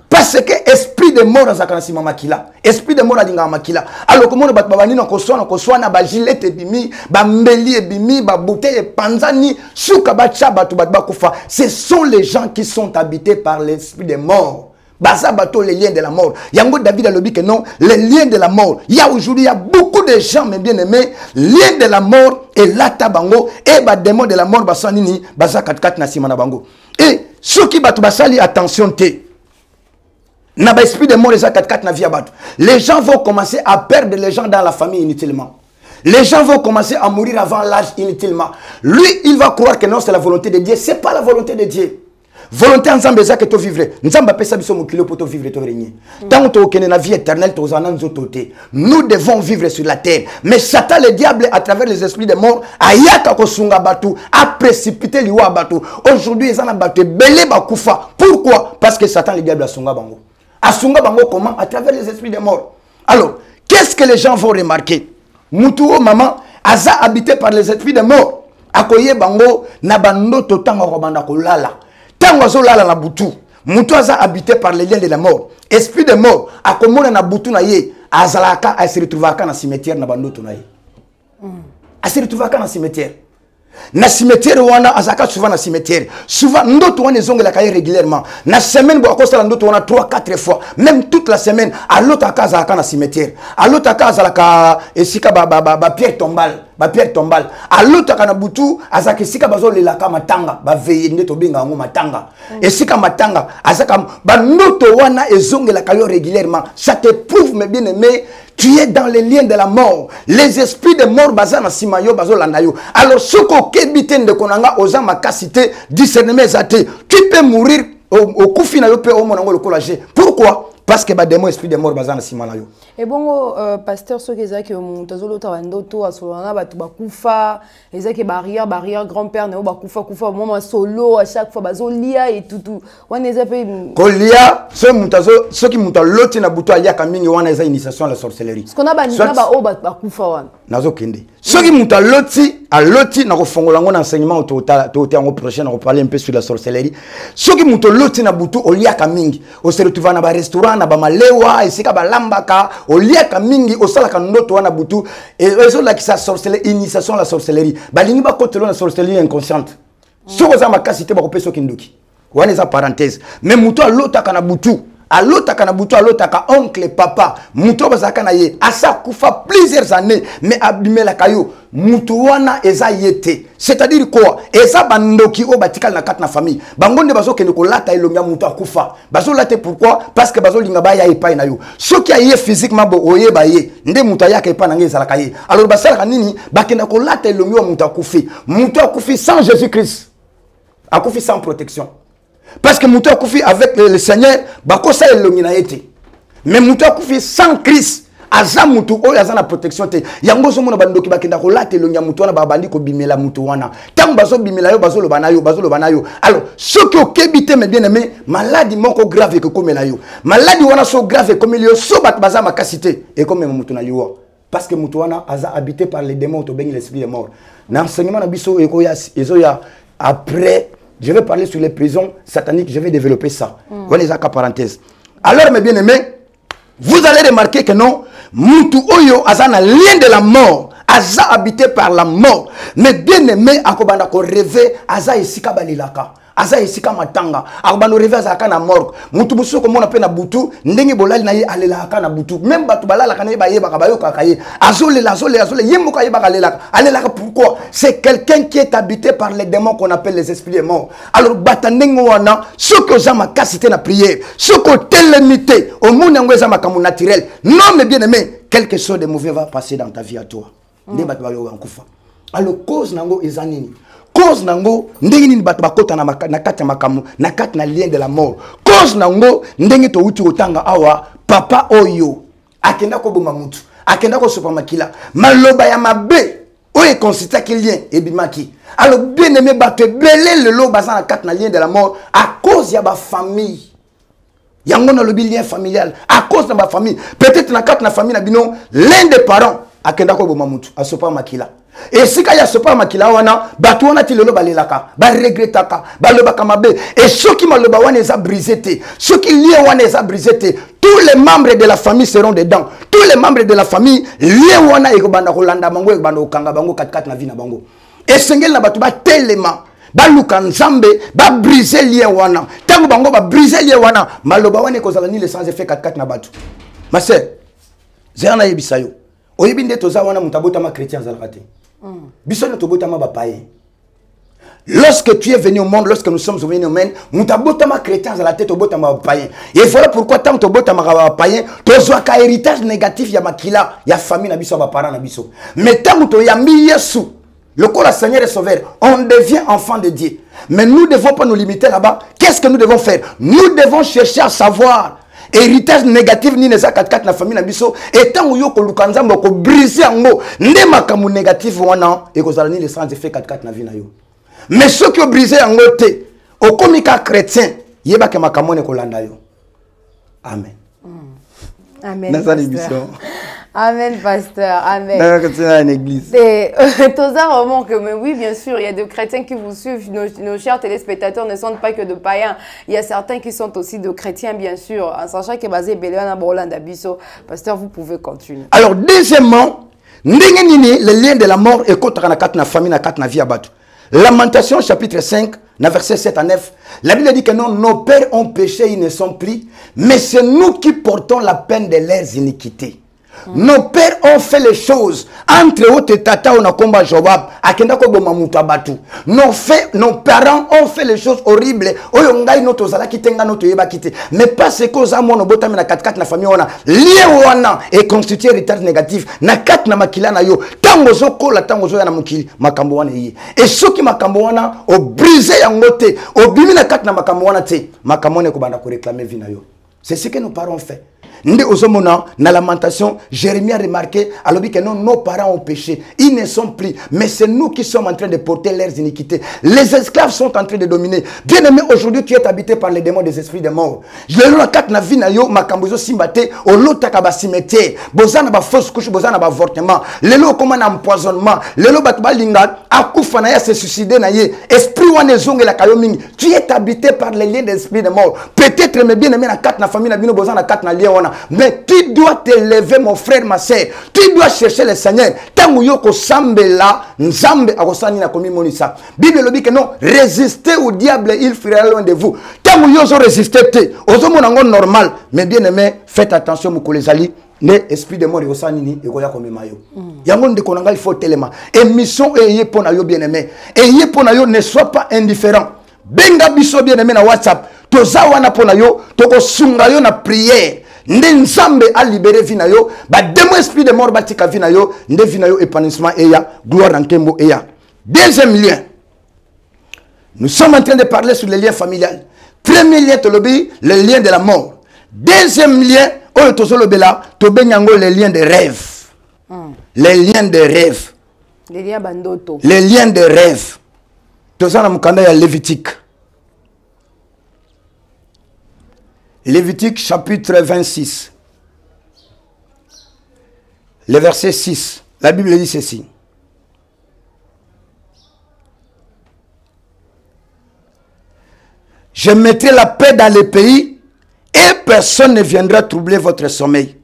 Parce que esprit de mort azakana sima makila, esprit de mort alinga makila. Alors comment bat babani na koswana ba gilet ebimi, ba mbeli ebimi, ba bouteille panzani, suka ba chaba to bat bakufa. Ce sont les gens qui sont habités par l'esprit de mort. Baza bateau les liens de la mort. Yango David a le dit que non, les liens de la mort. Il y a aujourd'hui il y a beaucoup de gens mes bien-aimés, liens de la mort et la tabango et ba démon de la mort basanini, baza 4 na sima na bango. Et ceux qui battent basali attention te. Na ba esprit de mort les 4 na via battu. Les gens vont commencer à perdre les gens dans la famille inutilement. Les gens vont commencer à mourir avant l'âge inutilement. Lui, il va croire que non, c'est la volonté de Dieu. C'est pas la volonté de Dieu. Volonté ensemble ça que tu vivre. Nzamba pesa biso mokilo pour te vivre to régner. Tant que tu na vie éternelle to zana nzotote. Nous devons vivre sur la terre. Mais Satan le diable à travers les esprits de mort ayaka ko sunga batu a précipité liwa batu. Aujourd'hui ils en a battu belé bakufa. Pourquoi? Parce que Satan le diable a sunga bango. A sunga bango comment? À travers les esprits de mort. Alors, qu'est-ce que les gens vont remarquer? Mutuo maman aza habité par les esprits de mort. Akoye bango na bando to tanga ko banda ko lala. Tango lala na butu, mutu aza habité par les liens de la mort. Esprit de mort, a komona na butu na ye, azalaka a se retrouvaka na cimetière na bandoto na ye. A se retrouvaka na cimetière. na cimetière wana azaka souvent na cimetière souvent ndoto wana ezongelaka ye régulièrement na semaine bo akosala ndoto wana 3-4 fois même toute la semaine alotaka azalaka na cimetière alotaka azalaka esika ba pierre tombale alotaka na butu azaka esika bazolelaka matanga baveye nde tobenga yango matanga esika matanga azaka bandoto wana ezongelaka yo régulièrement ça te prouve mes bien-aimés. Tu es dans les liens de la mort. Les esprits de mort bazana simayo bazolandayo. Alors ce qu'on kebiten de konanga oza makasité discernement zate. Tu peux mourir au kufina yo pe au monango le collage. Pourquoi? Parce que ba démon esprit de mort bazana simalayo. Et bon pasteur ce que que mutazolo tawandoto asolana batu bakufa, ezaki barrière grand-père ne bakufa moment solo à chaque fois bazolia et tout. Wana ezape kolia ce mutazo ce qui mutaloti na butu alia kamingi wana eza initiation à la sorcellerie. Ce qu'on a banina ba o bakufa wana. Nazo kende. Ce qui mutaloti aloti na kofongola ngo na enseignement total en prochain on parler un peu sur la sorcellerie. Ce qui mutaloti na butu olia kamingi o se retrouver na ba restaurant na ba malewa esika ba lambaka oliaka mingi osalaka ndoto wana butu ezo la kisa sorcellerie initiation à la sorcellerie balingi ba kotelo na sorcellerie inconsciente soko za makasité ba kopeso kinduki wana eza parenthèse mais mutu alotaka na butu alotaka oncle papa mutu bazaka na ye asa kufa plusieurs années mais abimela kayo mutu wana eza yete c'est-à-dire quoi eza bandoki o batikal na kat na famille bangonde bazokende ko lata elonga mutu akufa bazolate pourquoi parce que bazolinga ba ya epai na yo soki aye physiquement bo oyeba ye nde mutu ayaka epai na ngeza la kaye alors basala nini bakenda ko lata elonga mutu akufi sans Jésus-Christ akufi sans protection. Parce que Moutou a koufi avec le Seigneur, bakosa elongi na été. Mais Moutou a koufi sans Christ, aza Moutou o aza na protection te. Yango so mona bandoki bakenda ko late elongi Moutou na babandi ko bimela Moutou wana. Tant bazo bimela yo bazolo banayo. Alors ceux qui ont kébité mes bien-aimés, maladie moko grave que comme la yo. Maladie wana so grave comme yo so bat baza makasité et comme Moutou na yo. Parce que Moutou wana aza habité par les démons to bengi l'esprit de mort. Na enseignement na biso ekoya après. Je vais parler sur les prisons sataniques, je vais développer ça. Voilà les parenthèses. Alors, mes bien-aimés, vous allez remarquer que non, Moutou Oyo azana lien de la mort, aza habité par la mort. Mais bien-aimés, akobanda ko rêver, aza esika balilaka. Aza esika matanga akobando rêver azaka na morgue mutu musu ko mona pe na butu ndenge bolali na ye alelaka na butu même batu balala kana ye bayeba kabayoka kaye azole yemuka ye alelaka pourquoi c'est quelqu'un qui est habité par les démons qu'on appelle les esprits morts. Alors batandenge wana ce que za makasité na prière ce que télémité au monde ngweza makamu naturel non mais bien aimé quelque chose de mauvais va passer dans ta vie à toi ndé batu bayo nkufa. Alors cause nango ezanini cause nango ndenge nini bato bakota na kati ya makamu na kati na lien de la mort cause nango ndenge to uti otanga awa papa oyo akenda ko boma mutu akenda ko sopa makila maloba ya mabe oyo considère lien ebimaki. Alors bien aimé bato belé le lo baza na kati na lien de la mort à cause ya ba famille yango na lobi lien familial à cause de ma famille peut-être na kati na famille na bino l'un des parents akenda ko boma mutu asopa makila. Et si kaya sopa makila wana batu wana ti lelo balelaka ba regretaka balobaka mabe et ceux qui maloba wana eza brisé te ceux qui lien wana eza brisé te tous les membres de la famille seront dedans tous les membres de la famille lien wana ekobanda kolanda bango ekobanda okanga bango kat na vie na bango et sengel na batu ba telema ba luka nzambe ba briser lien wana tango bango ba briser lien wana maloba wana ekozala ni le sans effet kat na batu ma sœur zana yebisayo oyebi nde toza wana mutabota ma chrétien zalakate. Lorsque tu es venu au monde, lorsque nous sommes venus au monde, nous avons chrétien à la tête au botama païen. Et voilà pourquoi tant que botama païen, tu as un héritage négatif, il y a makila, il y a famille, il y a parents, mais tant que tu as mis Yesu, le corps, le Seigneur est sauveur, on devient enfant de Dieu. Mais nous ne devons pas nous limiter là-bas. Qu'est-ce que nous devons faire? Nous devons chercher à savoir. Héritage négatif ni neza kat na famille na biso etant uyo ko lukanzamba ko briser ngo nde makamu négatif wana e ko zala ni les sans effet kat na vie na yo. Mais ceux qui ont brisé ngo te o komika chrétien yeba ke makamu ne ko landa yo. Amen. Amen. Amen, pasteur. Amen. Dans l'église. Mais oui, bien sûr, il y a des chrétiens qui vous suivent. Nos chers téléspectateurs ne sont pas que de païens. Il y a certains qui sont aussi de chrétiens, bien sûr. En sachant que basé Béléana Borlanda Bisso. Pasteur, vous pouvez continuer. Alors, deuxièmement, le lien de la mort est contre la famille, la vie à battre. Lamentation chapitre 5, verset 7 à 9. La Bible dit que non, nos pères ont péché, ils ne sont plus, mais c'est nous qui portons la peine de leurs iniquités. Nos pères ont fait les choses entre autres et tata on a combat Jobab akenda ko boma mutabatu. Nos parents ont fait les choses horribles. Oyo ngai noto zala kitenga noto yeba kite. Mais parce que oza mono botami na 4 na famille ona lié wana et constituer retard négatif na 4 na makila na yo tango zokola tango zo ya na mukili makambo wana yi. Et soki makambo wana o briser yango te o bimi na 4 na makambo wana te makambo ne ko banda ko réclamer vie na yo. C'est ce que nos parents ont fait. Dans la lamentation, Jérémie a remarqué alors que non, nos parents ont péché. Ils ne sont plus. Mais c'est nous qui sommes en train de porter leurs iniquités. Les esclaves sont en train de dominer. Bien aimé, aujourd'hui, tu es habité par les démons des esprits de mort. Je l'ai lu quatre na vie na yo makambozo simbate au lota kaba cimetière. Bozana ba fausse couche, bozana ba avortement. Lelo comme un empoisonnement. Lelo batba linga akufa na ya se suicider na ye. Esprit wane zonge la kayomingi. Tu es habité par les liens d'esprit de mort. Peut-être mais bien aimé na quatre na famille na bino bozana quatre na lien wana. Mais tu dois te lever, mon frère, ma soeur. Tu dois chercher le Seigneur. Tango yoko sambe la, nzambe akosani na komi monisa. Bible le dit que non, résistez au diable, il fuira loin de vous. Tango yozo résister te, ozo monango normal. Mais bien aimé, faites attention moko les ali. Ne esprit de mort yosani ni ekoya komi mayo. Yango nde konanga il faut tellement. Émission eye pona yo bien aimé. Eye pona yo ne sois pas indifférent. Benga biso bien aimé na WhatsApp. Toza wana pona yo, toko sunga yo na prière. Nde nzambe a libéré vina yo ba démon esprit de mort batika vina yo nde vina yo épanouissement eya gloire en kembo eya. Deuxième lien, nous sommes en train de parler sur les liens familiales. Premier lien tolobi le lien de la mort. Deuxième lien oyo tozolobela tobenyango les liens de rêve. Les liens de rêve, les liens bandoto, les liens de rêve. Tozana mukanda ya Lévitique. Lévitique chapitre 26, le verset 6, la Bible dit ceci. Je mettrai la paix dans le pays et personne ne viendra troubler votre sommeil.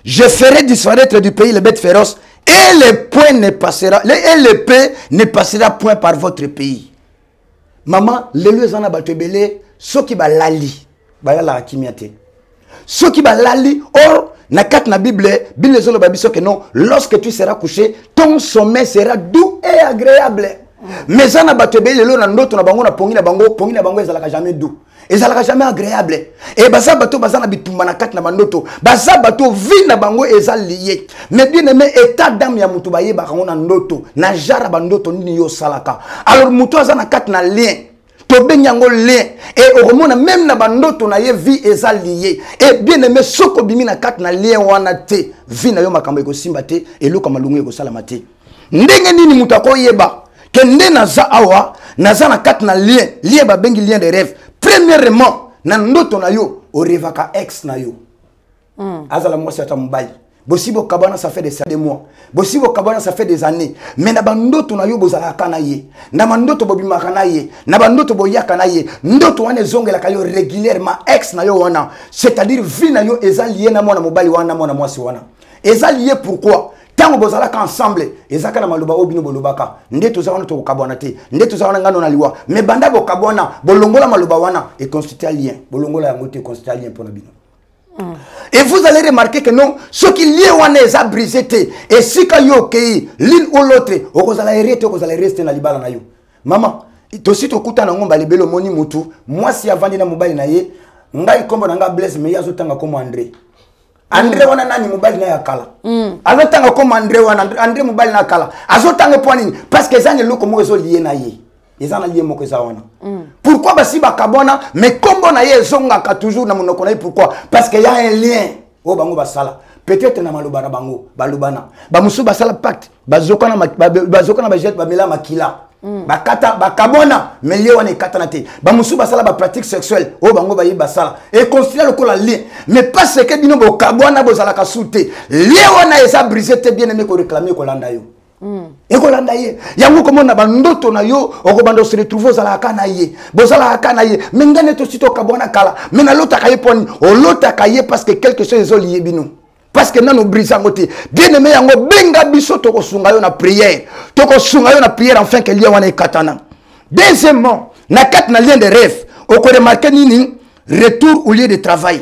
Je ferai disparaître du pays les bêtes féroces et l'épée ne passera point par votre pays. Maman, les lieux en abatebele. Ceux qui ba lali, ba la kimiate. Ceux qui ba lali, or na kat na Bible zolo babiso que non, lorsque tu seras couché, ton sommeil sera doux et agréable. Mais ça na batebe lelo na ndoto na bango na pongi na bango ezalaka jamais doux. Ezalaka jamais agréable. Et baza bato baza na bitumba na kat na bandoto, baza bato vie na bango ezal lié. Mais bien aimé état d'âme ya mutu baye ba na ndoto, na jara bandoto nini yo salaka. Alors mutu aza na kat na lien. Benyango lien et au moment même na bandoto na ye vie eza lié et bien aimé soko bimi na kat na lien wana te vie na yo makambo eko simba te et lo kama lungu eko salama te ndenge nini mutako yeba ke nde naza awa naza na kat na lien ba bengi lien de rêve. Premièrement na ndoto na yo o revaka ex na yo azala mwasi ata mobali. Bosibo kabana ça fait des mois. Bosibo kabana ça fait des années. Mais na bandoto na yo bozala kana ye. Na bandoto bobima kana ye. Na bandoto boya kana ye. Ndoto wane zongela kayo régulièrement ex na yo wana. C'est-à-dire vie na yo eza lié na mwana mobali wana mwana mwasi wana. Eza lié pourquoi? Tango bozala ka ensemble, ezaka na maluba obino bolobaka. Nde tozana to kabwana te. Nde tozana ngano na liwa. Mais banda bo kabwana, bolongola maluba wana et constituer lien. Bolongola yango te constituer lien pour na bino. Et vous allez remarquer que non, ce qui lié wana eza brisé te. Et si ka yo kei l'une ou l'autre, okozala hérité, okozala rester na libala na yo. Maman, tosi tokuta na ngomba lebelo moni mutu, moi si avandi na mobali na ye, ngai kombo na nga Blaise me yazo tanga comme André. André wana nani mobali na ya kala. Azo tanga comme André wana, André mobali na kala. Azo tanga point nini parce que zane loko mo ezo lié na ye. Ezana lié moko eza wana. Pourquoi basi bakabona mais kombo na ye zonga ka toujours na monoko na ye pourquoi? Parce qu'il y a un lien. Oh bango basala. Peut-être na malobana bango, balobana. Ba musu basala pacte, bazokana bajet bamela makila. Bakata bakabona mais lié wana katana te. Ba musu basala ba pratique sexuelle. Oh bango ba basala. Et considère le kola lien. Mais parce que bino bo kabona bozala ka soute. Lié wana esa brisé te bien aimé ko réclamer ko landa yo. Ekolanda ye yango komona bandoto na yo okobando se retrouver zala kana ye bozala kana ye mengane to sito kabona kala mena lota kaye poni o lota kaye parce que quelque chose est lié bino parce que nano brisa ngote bien aimé yango benga biso toko sunga yo na prière afin que lié wana katana. Deuxièmement, na kat na lien de rêve au ko remarquer nini retour au lieu de travail.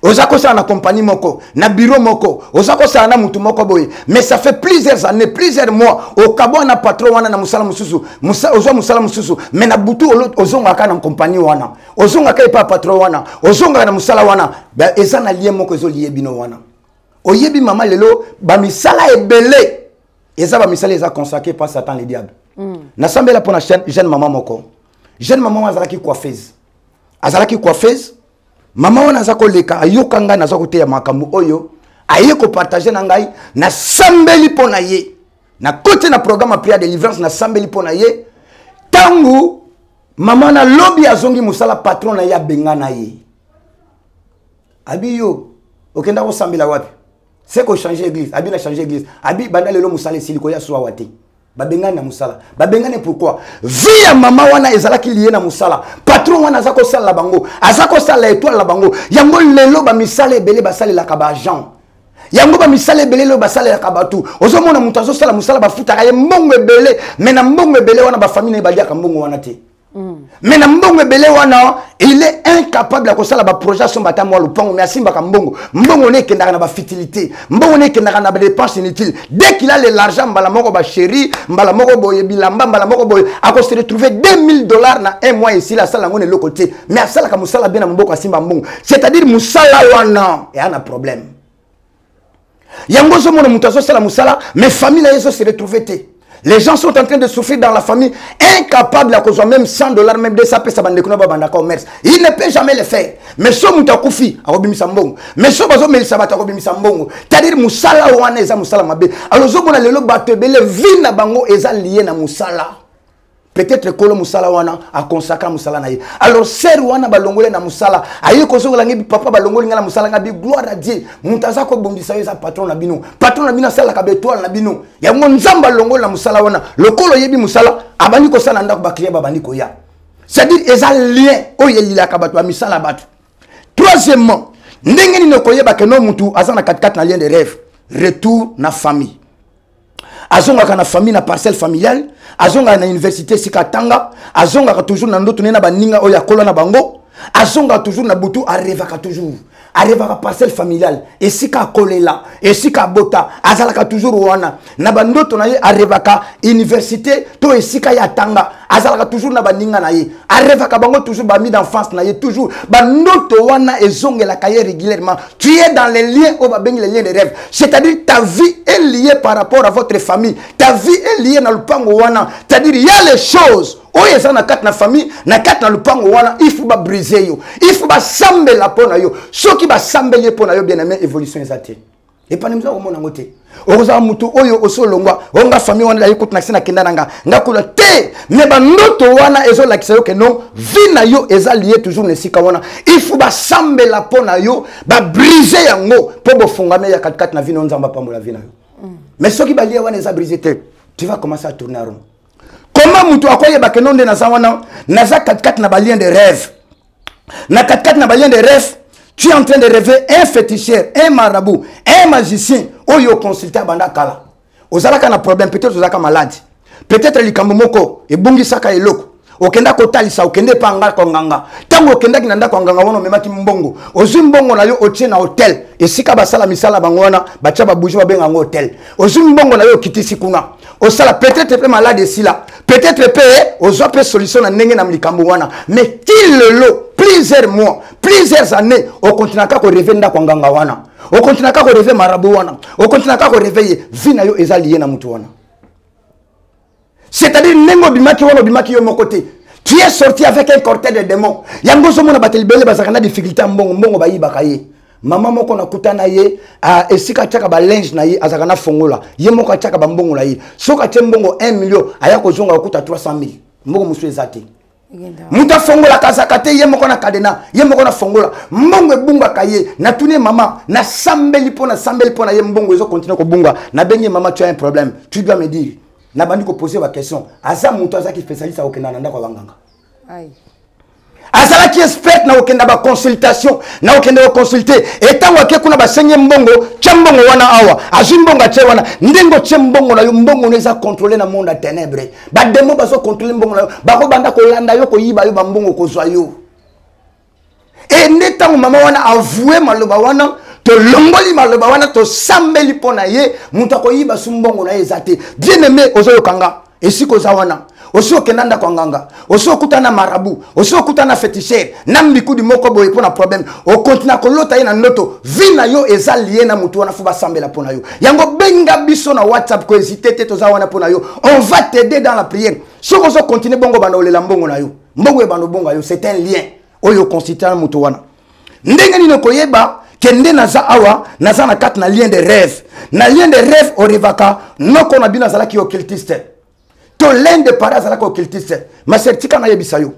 Ozako sa na compagnie moko, na bureau moko, ozako sa na mutu moko boye, mais ça fait plusieurs années, plusieurs mois au kabo na patron wana na musala mususu, musala mususu, mais na butu ozonga ka na compagnie wana, ozonga ka pa patron wana, ozonga na musala wana, ben eza na lien moko ezo lié bino wana. Oyebi mama lelo ba misala ebele. Eza ba misala eza consacré par Satan le diable. Na sambela pona jeune maman moko. Jeune maman azalaki coiffeuse. Azalaki coiffeuse. Maman wana azako leka ayoka nga na zako te ya makambu oyo aye ko partager na ngai na sambeli pona ye na côté na programme prière de délivrance na sambeli pona ye tangu maman na lobby azongi musala patron na ya benga na ye abi yo okenda ko sambela wapi c'est ko changer église abi na changer église abi banda lelo musala siliko ya soa wate babengane na musala babengane pourquoi via maman wana ezalaki lié na musala patron wana azako sala bango azako sala étoile la bango yango lelo ba misala ebele basale la kaba agent yango ba misala ebele lelo basale la kaba tout ozomona mutu azo sala musala bafuta kaye mbongo ebele mais na mbongo ebele wana ba famille ba diaka mbongo wana te mais na mbongo ebele wana il est incapable de faire des projets sur bata moi lupango mais asimba ka mbongo ne kendaka na ba futilité mbongo ne kendaka na ba dépenses inutiles dès qu'il a l'argent mbala moko ba chéri mbala moko boye bilamba mbala moko boye ako se retrouver $2000 na un mois ici la sala ngone loko te mais asala ka musala bien na mboko asimba mbongo c'est-à-dire musala wana et a problème yango zo mona mutazo sala musala mais famille la yeso se retrouver te. Les gens sont en train de souffrir dans la famille, incapables à cause même $100, même 200 pesos, commerce. Il ne peut jamais le faire. Mais si on a koufi, à Robimisambo, mais si on a mis sabat à Robimisambo, c'est-à-dire Moussala ou Aneza Moussala Mabé. Alors, si on a le batebe, le vin à Bango est lié à Moussala. Peut-être que le Moussala wana a consacré Moussala naïe. Alors, c'est wana balongole na Moussala. Aïe, koso langi papa balongole na Moussala ngabi gloire à Dieu. Muntaza ko bombisa yesa patron na bino. Patron na bino sala ka betoile na bino. Ya nzamba longole na Moussala wana. Le kolo yebi Moussala abani ko sala ndako ba client babani ko ya. C'est-à-dire eza lien oyelila ka bato misala bato. Troisièmement, ndenge ni nokoyeba ke no mutu azana 4 na lien de rêve. Retour na famille. Azonga kana famille na parcelle familiale, azonga na université sikatanga, azonga toujours na ndoto na baninga oya kola na bango, azonga toujours na butu arrevaka toujours. Arrevaka parcelle familiale, et sika kolela, et sika bota, azalaka toujours wana. Na bandoto na ye arrevaka université to esika ya tanga, azalaka toujours na baninga na ye. Arrevaka bango toujours ba mi d'enfance na ye toujours. Bandoto wana ezongela kaye régulièrement. Tu es dans les liens au babengi les liens de rêve. C'est-à-dire ta vie est liée par rapport à votre famille. Ta vie est liée dans le pango wana. C'est-à-dire il y a les choses. Oh, il y a na famille, na kat na lupango wana, il faut ba briser yo. Il faut ba sambe la pona yo. Ce qui ba sambe le pona yo bien aimé évolution ezate. Et pas nimza omona ngote. Oza mutu oyo osolongwa, onga famille wana la yikut na sina kenda nga. Ngakula te, mais ba ndoto wana ezo la kisayo ke non, vie na yo eza lié toujours nesika wana. Il faut ba sambe la pona yo, ba briser yango po bo fungame ya kat na vie no nzamba pambola vie na yo. Mais ce qui ba lié wana eza briser te, tu vas commencer à tourner en rond. Comment mutu akoye bakenonde na zawana naza 4 na balien de rêve. Na 4 na balien de rêve, tu es en train de rêver un féticheur, un marabout, un magicien, oyo consulter banda kala. Ozalaka na problème, peut-être ozalaka malade. Peut-être likambo moko ebungi saka eloko. Okenda kotalisa okende panga konganga. Tango okenda kinanda konganga wono memaki mbongo. Ozu mbongo na yo otie na hotel. Esika basala misala bangwana, bacha babujo babenga ngo hotel. Ozu mbongo na yo kitisi kuna. Osala peut-être pe malade ici là. Peut-être pe ozo pe solution na ndenge na mlikambo wana. Mais qu'il le plusieurs mois, plusieurs années, on continue à rêver nda konganga wana. On continue à rêver marabout wana. On continue à rêver vina yo eza lié na mutu wana. C'est-à-dire, tu es sorti avec un cortège de démons. Yango somo na batelibele bazakana difficulté mbongo mbongo bayi bakaye. Maman moko na kutana ye esika chaka ba linge na ye azakana fongola. Ye moko chaka ba mbongo na ye. Soka mbongo 1 million aya ko zonga kuta 300,000. Mbongo musu ezate. Muta fongola kazakate ye moko na kadena, ye moko na fongola. Mbongo ebunga kaye na tune mama na sambeli pona ye mbongo ezo continue ko bunga. Na benye mama tu as un problème. Tu dois me dire. Na bandi ko poser la question. Aza muto aza ki spécialiste au Kenya nanda kwa wanganga. Aïe. azala qui expert na okenda ba consultation na okenda ba consulter etango ke kuna ba senye mbongo chambongo wana awa azimbonga che wana ndengo che mbongo na yo mbongo neza contrôler na monde à ténèbres ba demo ba so contrôler mbongo na yo ba ko banda ko landa yo ko yiba yo ba mbongo ko zwa yo et netango mama wana avouer maloba wana to longoli maloba wana to sambeli pona ye muta ko yiba sumbongo na ezate bien aimé ozo kanga esiko za wana osio kenanda kwa nganga osio kutana marabu osio kutana féticheur nambiku di moko boye pona problème o continue ko lota na noto vina yo eza lié na mutu wana fuba sambela pona yo yango benga biso na WhatsApp ko hésiter te to za wana pona yo on va t'aider dans la prière soko so continue bongo bana olela mbongo na yo mbongo e bano bongo yo c'est un lien oyo constitue mutu wana ndenge nino koyeba kende naza awa naza na kat na lien de rêve na lien de rêve o revaka noko na bina zala ki occultiste to l'un des parents zala ko occultiste ma certika na yebisa yo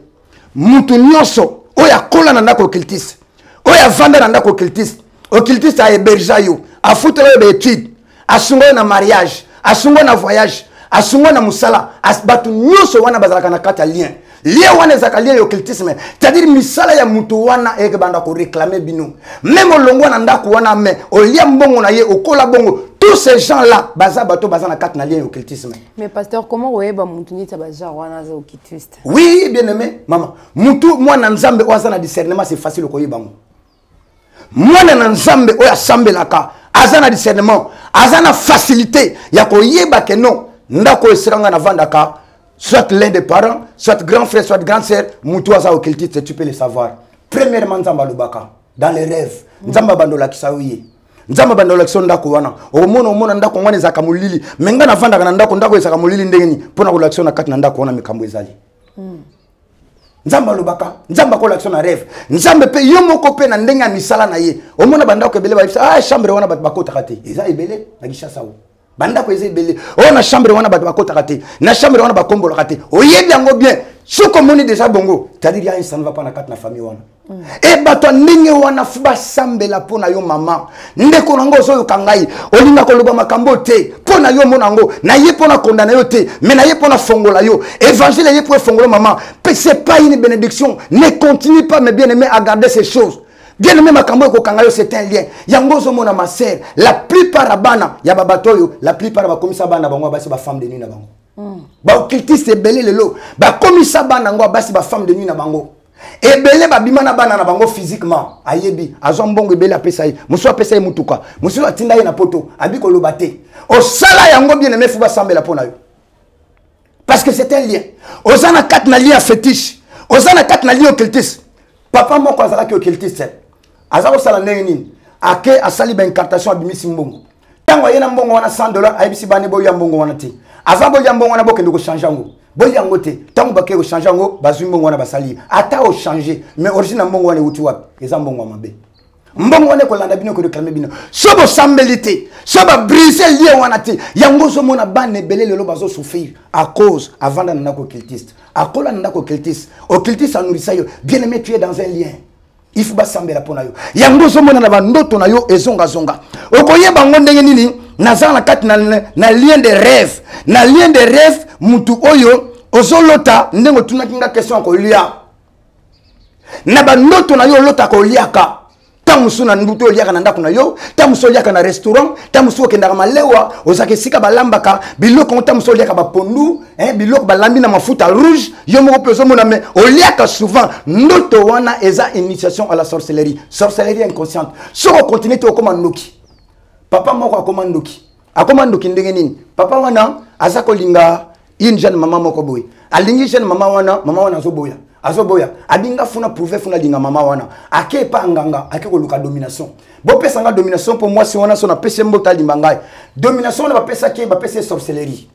mutu nyonso oya kola na ndako occultiste oya vanda na ndako occultiste a héberger yo a foutre yo be étude asungo na mariage asungo na voyage asungo na musala asbatu nyonso wana bazala na kata lien lié wana zakalia yo occultisme c'est-à-dire misala ya mutu wana eke banda ko réclamer bino même olongwa na ndako wana mais olia mbongo na ye okola bongo tous ces gens là baza bato baza na kat na lien occultisme. Mais pasteur, comment oyeba mutu ni tabaja wana za occultiste? Oui bien aimé maman mutu mwana nzambe oza na discernement c'est facile ko yeba ngo mwana na nzambe oya sambelaka aza na discernement aza na facilité ya ko yeba que non ndako esiranga na vandaka soit l'un des parents, soit grand frère, soit grande sœur, mutuaza occultiste, tu peux le savoir. Premièrement, Nzamba Lubaka, dans les rêves, Nzamba Bandola Kisaoye. Nzamba Bandola Kisondako wana. Omono ndako wana zakamulili. Menga na vanda kana ndako zakamulili ndengeni. Pona ko l'action na kat na ndako wana mikambo ezali. Nzamba Lubaka, Nzamba ko l'action na rêve. Nzamba pe yo moko pe na ndenga misala na ye. Omona bandako ebele ba chambre wana bat bakota kate. Eza ebele na gishasa wo. Banda ko ezebele o na chambre wana bato bakota kate na chambre wana bakombola kate oyebi yango bien soko moni déjà bongo c'est-à-dire ya ça ne va pas na kat na famille wana e bato ndenge wana fuba sambela pona yo mama ndeko nango zo kangai olinga ko loba makambo te pona yo monango na ye pona condamner yo te mais na ye pona fongola yo évangile ye pour fongola maman c'est pas une bénédiction ne continue pas mes bien-aimés à garder ces choses. Bien aimé makambo ko kangayo c'est un lien. Yango zo mona ma sœur, la plupart abana ya babatoyo, la plupart ba komisa bana bango basi ba femme de nuit na bango. Ba occultiste belé lelo, ba komisa bana ngo basi ba femme de nuit na bango. Et belé ba bimana bana na bango physiquement. Ayebi, azon bongo belé apesa yi. Muso apesa yi mutuka. Muso atinda yi na poto, abi ko lobate. O sala yango bien aimé fuba sambela pona yo. Parce que c'est un lien. Ozana kat na lien fétiche. Ozana kat na lien occultiste. Papa moko azala ki occultiste. Azako sala ndenge nini ake asali ba incartation abimisi mbongo tango yena mbongo wana $100 ayibisi bane boya mbongo wana te azabo ya mbongo wana bokende ko changer ngo boya ngo te tango bake ko changer ngo bazwi mbongo wana basali ata o changer mais origine mbongo wana uti wapi eza mbongo mabe mbongo wana ko landa bino ko réclamer bino sobo sambelité soba briser lié wana te yango zo mona bane belé lelo bazo souffrir à cause avant d'en ndako occultiste à cause d'en ndako occultiste a nourri ça yo bien aimé tu es dans un lien. Il faut pas sambela pona yo yango zo mona na bandoto na yo ezonga zonga okoyeba ngo ndenge nini naza na kati na lien de rêve na lien de rêve mutu oyo ozolota ndengo tuna kinga question ko lia na bandoto na yo lota ko liaka tamusu na nduto liaka na ndako na yo tamusu liaka na restaurant tamusu kenda malewa ozake sika balambaka biloko tamusu liaka ba pondu biloko balambi na mafuta rouge yo moko peso mona me oliaka souvent ndoto wana eza initiation à la sorcellerie inconsciente soko continue to koma ndoki papa moko akoma ndoki ndenge nini papa wana azako linga une jeune maman moko boy alingi jeune maman wana azoboya adinga funa prouver funa linga mama wana ake pa nganga ake ko luka domination bo pesa nga domination pour moi si wana so na pesa mbota limbangai domination na ba pesa ke ba pesa sorcellerie.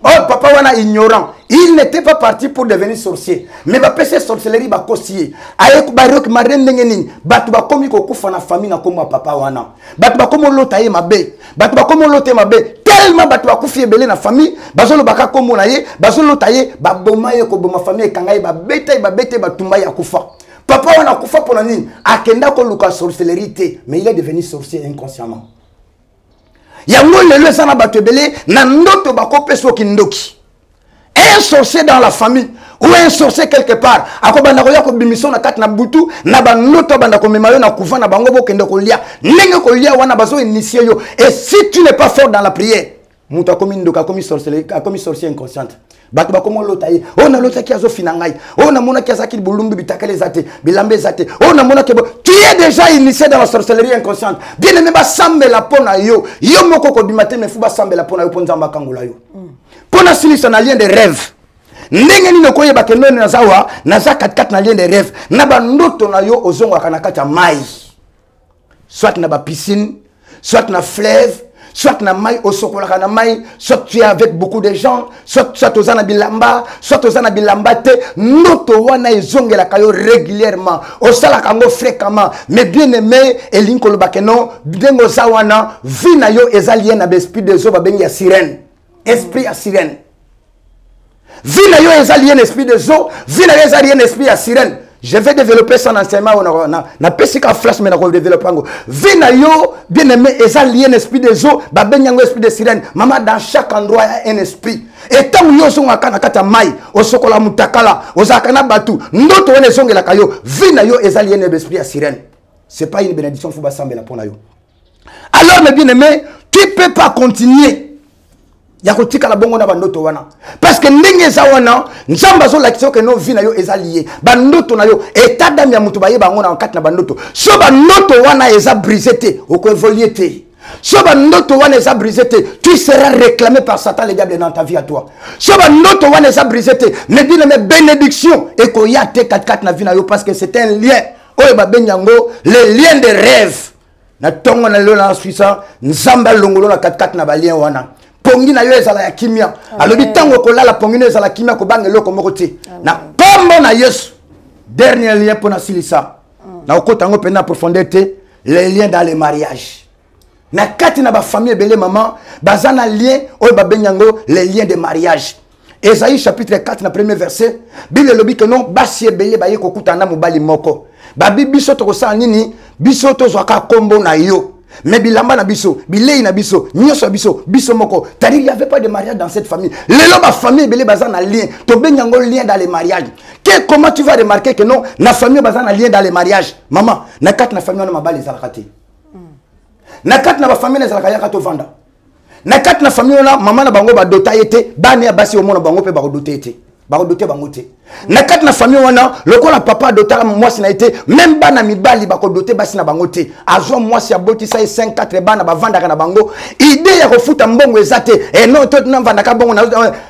Oh papa wana ignorant, il n'était pas parti pour devenir sorcier mais ba pesa sorcellerie ba kosier aye ba rok marendenge nini batu ba komi ko kufa na famille na komo papa wana batu ba komo lota ye mabe batu ba komo lote mabe tellement batu ba kufi ebele na famille bazolo baka komo na ye bazolo taye ba boma ye ko boma famille kangai ba bete ba tumba ya kufa papa wana kufa pona nini akenda ko luka sorcellerie te mais il est devenu sorcier inconsciemment. Yango lelo sana batebele na ndoto bakope soki ndoki un sorcier dans la famille ou un sorcier quelque part akobanda koya ko bimission na kati na butu na banoto banda ko memayo na kufa na bango bokende ko lia ndenge ko lia wana bazo initier yo. Et si tu n'es pas fort dans la prière, muta komi ndoka komi sorcier inconsciente. Bato bakomo lotaye o na lota ki azo finangai o na mona ki azaki bulumbi bitakale zate bilambe zate o na mona ke tu es déjà initié dans la sorcellerie inconsciente. Bien aimé ba sambela pona yo yo moko ko bimate me fu ba sambela pona yo ponza makangola yo pona silisa na lien de rêve ndenge nini koyeba ke noni nazawa naza 4 na lien de rêve na ba ndoto na yo ozonga kana kata mai soit na ba piscine soit na fleuve soit na mai osokolaka na mai, soit tu es avec beaucoup de gens, soit ozana bilamba, soit ozana bilamba te, noto wana ezongela kayo régulièrement, osala kango fréquemment, mais bien aimé elinko lobakeno, dengo zawana, vina yo ezalien na esprit de zo babengi ya sirène, esprit à sirène. Vina yo ezalien esprit de zo, vina yo ezalien esprit à sirène. Je vais développer son enseignement na pesika flash mais na ko développer ngo. Vina yo bien aimé ezalien esprit de eaux, ba benyango esprit de sirène. Maman dans chaque endroit il y a un esprit. Et tant yo so ngaka na kata mai, osokola mutakala, ozakana batu, ndoto wene zongela kayo, vina yo ezalien esprit à sirène. C'est pas une bénédiction faut ba sambela pona yo. Alors mes bien aimé, tu peux pas continuer. Ya kotika la bongo na bandoto wana parce que ndenge za wana nzamba zo la kisoke no vina yo ezalié bandoto na yo état d'âme ya mutu baye bango na kati na bandoto so bandoto wana eza brisé te oko évoluer te so bandoto wana eza brisé te tu seras réclamé par Satan le diable dans ta vie à toi so bandoto wana eza brisé te mais bien mes bénédictions et ko ya te 4 na vina yo parce que c'est un lien oyo ba benyango le lien de rêve na tongo na lo na suisa nzamba longolo na 4 na ba lien wana pongi na yo ezala ya kimia alobi tango kolala pongi na ezala kimia ko bange loko moko te na pombo na Yesu dernier lien pour na silisa na okota ngo pena profondeur te les liens dans les mariages na kati na ba famille belé maman bazana lien o ba benyango les liens de mariage. Esaïe chapitre 4 na premier verset Bible lobi que non basi belé ba ye ko kutana mobali moko ba biso to ko sa nini biso to zwaka kombo na yo. Mais bilamba na biso, bilei na biso, nyoso biso, biso moko. C'est-à-dire il n'y avait pas de mariage dans cette famille. Lelo ba famille belé bazan na lien, to benyango lien dans les mariages. Comment tu vas remarquer que non, na famille bazan na lien dans les mariages. Maman, na kat na famille na mabali zalakati. Na kat na ba famille na zalakaya kato vanda. Na kat na famille na maman na bango ba dota yete, bani ya basi omo na bango pe ba dota yete. Barodoté bangote. Na kat na famille wana, lokola papa dota moi na été même bana mibali bakodoté basi na bangote. Azo moi si aboti ça 5 4 bana ba vanda na bango. Idée ya kofuta mbongo ezate et non tout na vanda ka bongo na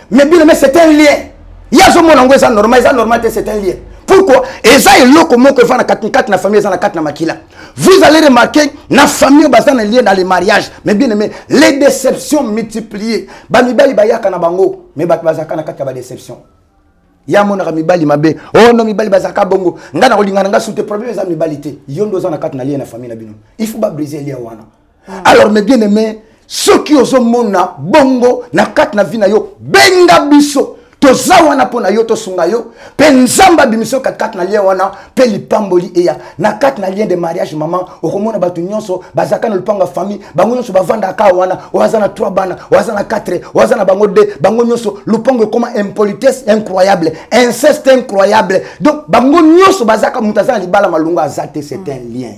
mais bien mais c'est un lien. Yazo mon ngo ça normal c'est un lien. Pourquoi? Et ça est loko moko va na 4 na famille ça na 4 na makila. Vous allez remarquer na famille bazan un lien dans les mariages mais bien aimé les déceptions multipliées. Ba mibali ba yaka na bango mais ba bazaka na 4 ba déception. Ya mona ka mibali mabe oh no mibali bazaka bongo ngana kolingana nga sute problème za mibali te yondo za na kati na lien na famille na bino il faut pas briser lien wana. Alors mes bien aimés ceux qui ozo mona bongo na kati na vie na yo benga biso toza wana pona yo to sunga yo pe nzamba bimiso 4 na lien wana pe lipamboli eya na 4 na lien de mariage maman okomona batu nyonso bazaka na lupanga famille bango nyonso bavanda ka wana wazana 3 bana wazana 4 wazana bango 2 bango nyonso lupango comme impolitesse incroyable inceste incroyable donc bango nyonso bazaka mutazana libala malunga azate c'est un lien.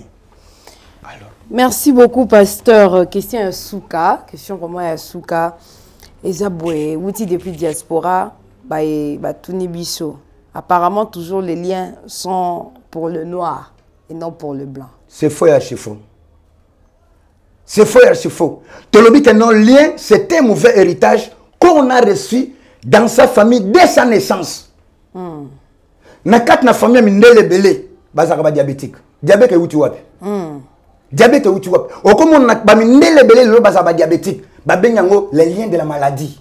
Alors merci beaucoup pasteur. Question à Souka, question comment à Souka ezabwe outil depuis diaspora Tunibiso. Apparemment, toujours les liens sont pour le noir et non pour le blanc. C'est faux et archi-faux. C'est faux et archi-faux. Tolobi que non lien, c'est un mauvais héritage qu'on a reçu dans sa famille dès sa naissance. Na kat na famille mindele belé, bazaka ba diabétique. Diabète est outi wapi. Diabète est outi wapi. Okomo na ba mindele belé lo bazaka ba diabétique. Ba benyango les liens de la maladie.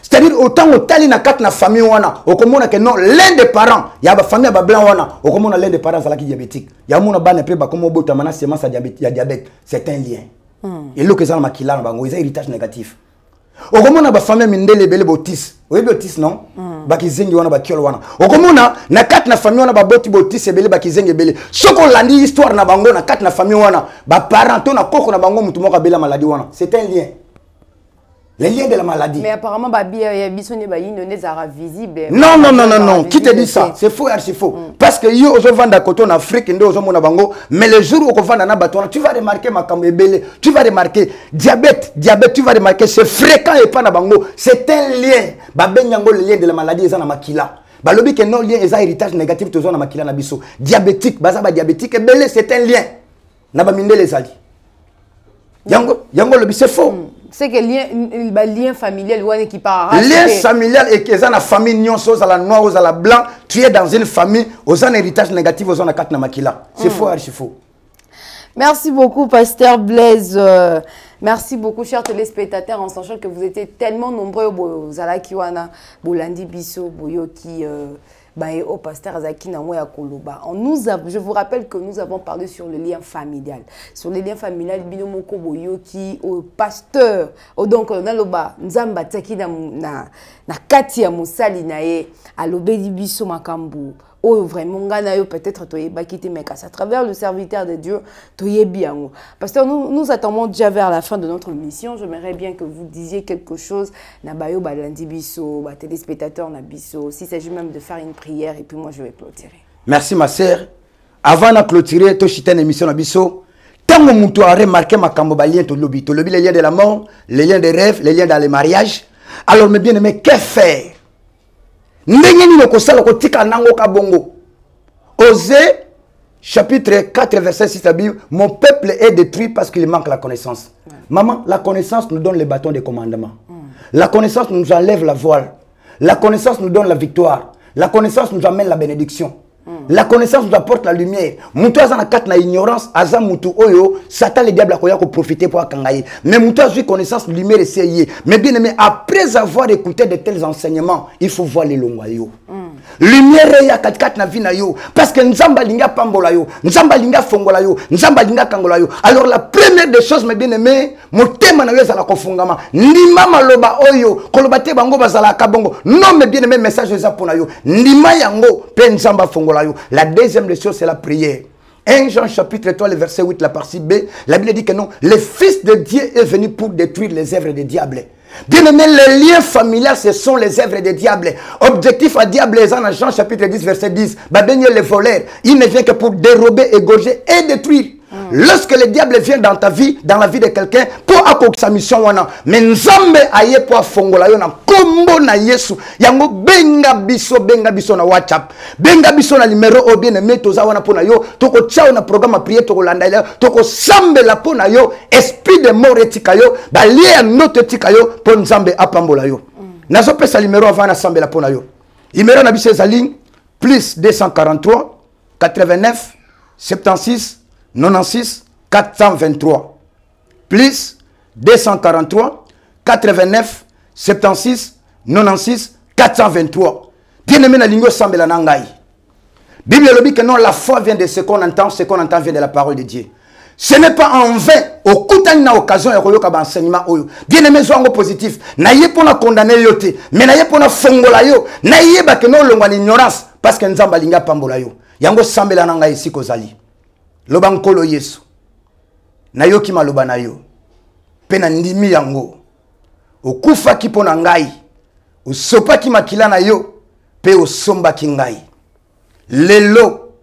C'est-à-dire autant au tali na kat na famille wana okomona que non l'un des parents ya ba famille ba blanc wana okomona l'un des parents zalaki diabétique ya mona bana pe ba komo bota mana semence ya diabète c'est un lien et lo que ça makila na bango ils ont héritage négatif okomona ba famille mindele bele botis oui botis non ba kizengi wana ba kiolo wana okomona na kat na famille wana ba boti botis ebele ba kizengi bele soko landi histoire na bango na kat na famille wana ba parents to na koko na bango mutu moka bela maladie wana c'est un lien. Les liens de la maladie. Mais apparemment, Babi, visible. Non, non, non, non, non. Qui te dit ça? C'est faux, archi faux. Parce que yo, je vends à côté en Afrique, mais le jour où on vend en tu vas remarquer ma camébélé, tu vas remarquer diabète, tu vas remarquer c'est fréquent et pas na bango. C'est un lien. Babé nyango le lien de la maladie est dans makila. Balobi que non lien est un héritage négatif toujours dans makila na biso. Diabétique, bazaba diabétique et belé c'est un lien. Na ba minde les ali. Yango le c'est faux. C'est que le lien familial qui part. Lien familial et que dans la famille nyonso aux la noir aux la blanc, tu es dans une famille aux un héritage négatif aux en quatre na makila. C'est faux, archi faux. Merci beaucoup, Pasteur Blaise. Merci beaucoup, chers téléspectateurs, en sachant que vous étiez tellement nombreux aux Alakiwana, Bolandi Bisso, Boyoki, au Pasteur Azaki Namoya Koloba. Je vous rappelle que nous avons parlé sur le lien familial. Sur le lien familial, Binomoko Boyoki, au pasteur, donc, Naloba, Nzamba Tsaki na Katia Moussali Nae, à l'Obedi Bisso Makambu. Oh, vraiment, peut-être mais à travers le serviteur de Dieu, parce que nous attendons déjà vers la fin de notre mission. J'aimerais bien que vous disiez quelque chose. Nabayo balandi biso, téléspectateurs nabiso. S'il s'agit même de faire une prière, et puis moi je vais clôturer. Merci ma sœur. Avant de clôturer, tu as une émission nabiso. Tant que tu as remarqué ma cambobalien, tu lobby les liens de la mort, les liens des rêves, les liens dans les mariages. Alors mes bien-aimés, que faire? Osée, chapitre 4, verset 6, la Bible, mon peuple est détruit parce qu'il manque la connaissance. Maman, la connaissance nous donne les bâtons des commandements. La connaissance nous enlève la voile. La connaissance nous donne la victoire. La connaissance nous amène la bénédiction. La connaissance nous apporte la lumière. Moutou azana kat na ignorance, azam moutou oyo, Satan le diable a koya ko profiter pour akangaye. Mais moutou a connaissance, lumière essayé. Mais bien aimé, après avoir écouté de tels enseignements, il faut voir les longoyos. Lumière ya kat na vie na yo, parce que nzamba linga pambola yo, nzamba linga fongola yo, nzamba linga kangola yo. Alors la première des choses, mes bien aimés, motema na yo za la kofungama. Ndima maloba oyo, kolobate bango bazala kabongo. Non mes bien aimés, message za pona yo. Ndima yango pe nzamba fongola yo. La deuxième des choses, c'est la prière. 1 Jean chapitre 3, le verset 8, la partie B, la Bible dit que non, le Fils de Dieu est venu pour détruire les œuvres des diables. Bien aimé, les liens familiaux, ce sont les œuvres des diables. Objectif à diable, en Jean chapitre 10, verset 10, les voleurs, il ne vient que pour dérober, égorger et détruire. Lorsque le diable vient dans ta vie, dans la vie de quelqu'un, pour accomplir sa mission, mais nzambe aye pour fongola yo na kombo na Yesu. Yango benga biso na WhatsApp. Benga biso na numéro o bien aimé toza wana pona yo. Toko tchao na programme à prier toko landa yo. Toko sambe la pona yo. Esprit de mort etika yo. Ba lié note etika yo pour nzambe apambola yo. Nazo pesa numéro avant na sambe la pona yo. Numéro na biso ezali plus 243 89 76 96 423 plus 243 89 76 96 423. Bien aimé na lingo sambela nangai. Bible le dit que non, la foi vient de ce qu'on entend vient de la parole de Dieu. Ce n'est pas en vain au kutani na occasion ya koyoka ba enseignement oyo. Bien aimé zongo positif. Na ye pona condamner yote, mais na ye pona fongola yo. Na ye ba que non longwa ignorance parce que nzamba linga pambola yo. Yango sambela nangai siko zali. Loba nkolo Yesu. Na yo ki maloba na yo. Pe na ndimi yango. Okufa ki pona ngai. Usopa ki makila na yo. Pe osomba ki ngai. Lelo.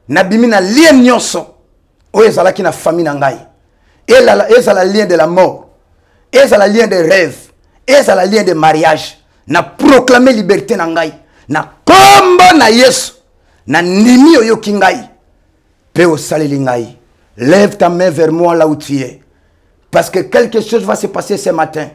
Nabimi na lien nyonso. Oyo ezala ki na famille na ngai. Ezala lien de la mort. Ezala lien de rêve. Ezala lien de mariage. Na proclamer liberté na ngai. Na kombo na Yesu. Na ndimi oyo ki ngai. Lève ta main vers moi là où tu es. Parce que quelque chose va se passer ce matin.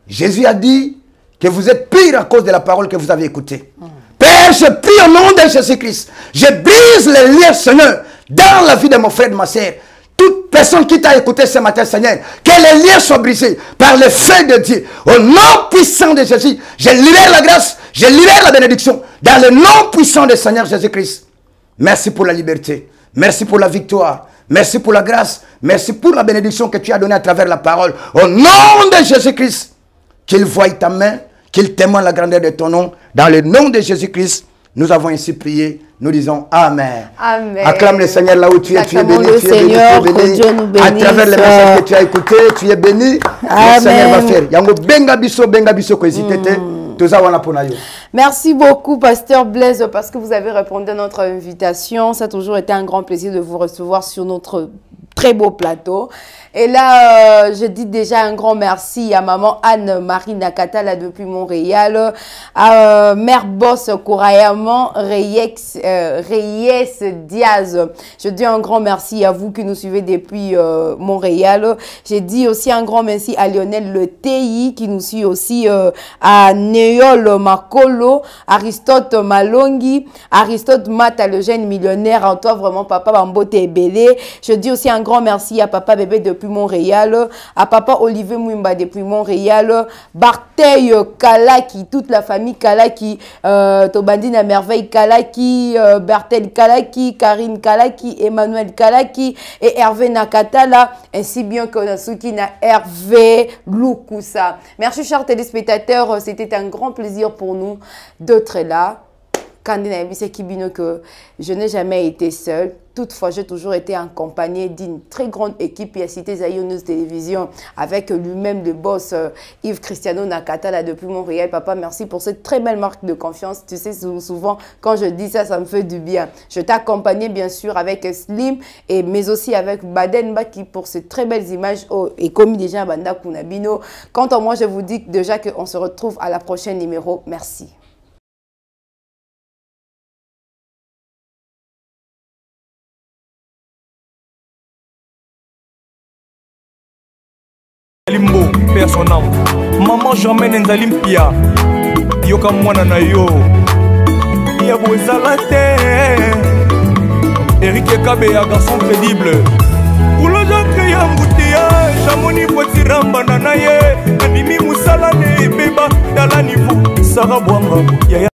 Jésus a dit que vous êtes pire à cause de la parole que vous avez écoutée. Père, je prie au nom de Jésus-Christ. Je brise les liens, Seigneur, dans la vie de mon frère, de ma soeur. Toute personne qui t'a écouté ce matin, Seigneur, que les liens soient brisés par le feu de Dieu. Au nom puissant de Jésus, je libère la grâce, je libère la bénédiction. Dans le nom puissant du Seigneur Jésus-Christ. Merci pour la liberté. Merci pour la victoire. Merci pour la grâce. Merci pour la bénédiction que tu as donnée à travers la parole. Au nom de Jésus-Christ, qu'il voie ta main, qu'il témoigne la grandeur de ton nom. Dans le nom de Jésus-Christ, Nous avons ainsi prié. Nous disons Amen. Amen. Acclame le Seigneur là où tu es. Tu es béni. Le tu es béni. Seigneur, tu es béni. que Dieu nous bénisse. À travers les messages que tu as écoutés, tu es béni. Amen. Le Seigneur va faire. Yango benga biso ko hésiter. Merci beaucoup, Pasteur Blaise, parce que vous avez répondu à notre invitation. Ça a toujours été un grand plaisir de vous recevoir sur notre très beau plateau. Et là, je dis déjà un grand merci à maman Anne-Marie Nakata, là, depuis Montréal, à Mère Boss Kourayaman Reyes Diaz. Je dis un grand merci à vous qui nous suivez depuis Montréal. J'ai dit aussi un grand merci à Lionel Le TI qui nous suit aussi, à Neol Makolo, Aristote Malongi, Aristote Mata, le jeune millionnaire. En toi, vraiment, Papa Bambote Ebele. Je dis aussi un grand merci à Papa Bébé depuis Montréal, à Papa Olivier Mouimba depuis Montréal, Bartheil Kalaki, toute la famille Kalaki, Tobandine à Merveille Kalaki, Bertel Kalaki, Karine Kalaki, Emmanuel Kalaki et Hervé Nakatala, ainsi bien que Nasuki na Hervé Lukusa. Merci chers téléspectateurs, c'était un grand plaisir pour nous d'être là. Que je n'ai jamais été seule. Toutefois, j'ai toujours été accompagnée d'une très grande équipe. Il a cité Zaïre News Télévision avec lui-même le boss Yves Cristiano Nakata là depuis Montréal. Papa, merci pour cette très belle marque de confiance. Tu sais, souvent, quand je dis ça, ça me fait du bien. Je t'ai accompagné bien sûr avec Slim, mais aussi avec Baden Baki pour ces très belles images et commis déjà à Banda Kunabino. Quant à moi, je vous dis déjà qu'on se retrouve à la prochaine numéro. Merci. Limbo, père son âme. Maman j'emmène Nzalim Pia. Yoka mwana na yo. Ya bozalate. Eric Kabe, un garçon crédible. Pour le gens qui a embouteillage, Jamoni Potiramba Nanaye. Animi Moussalane, Beba, dans la niveau. Sarah Boanga.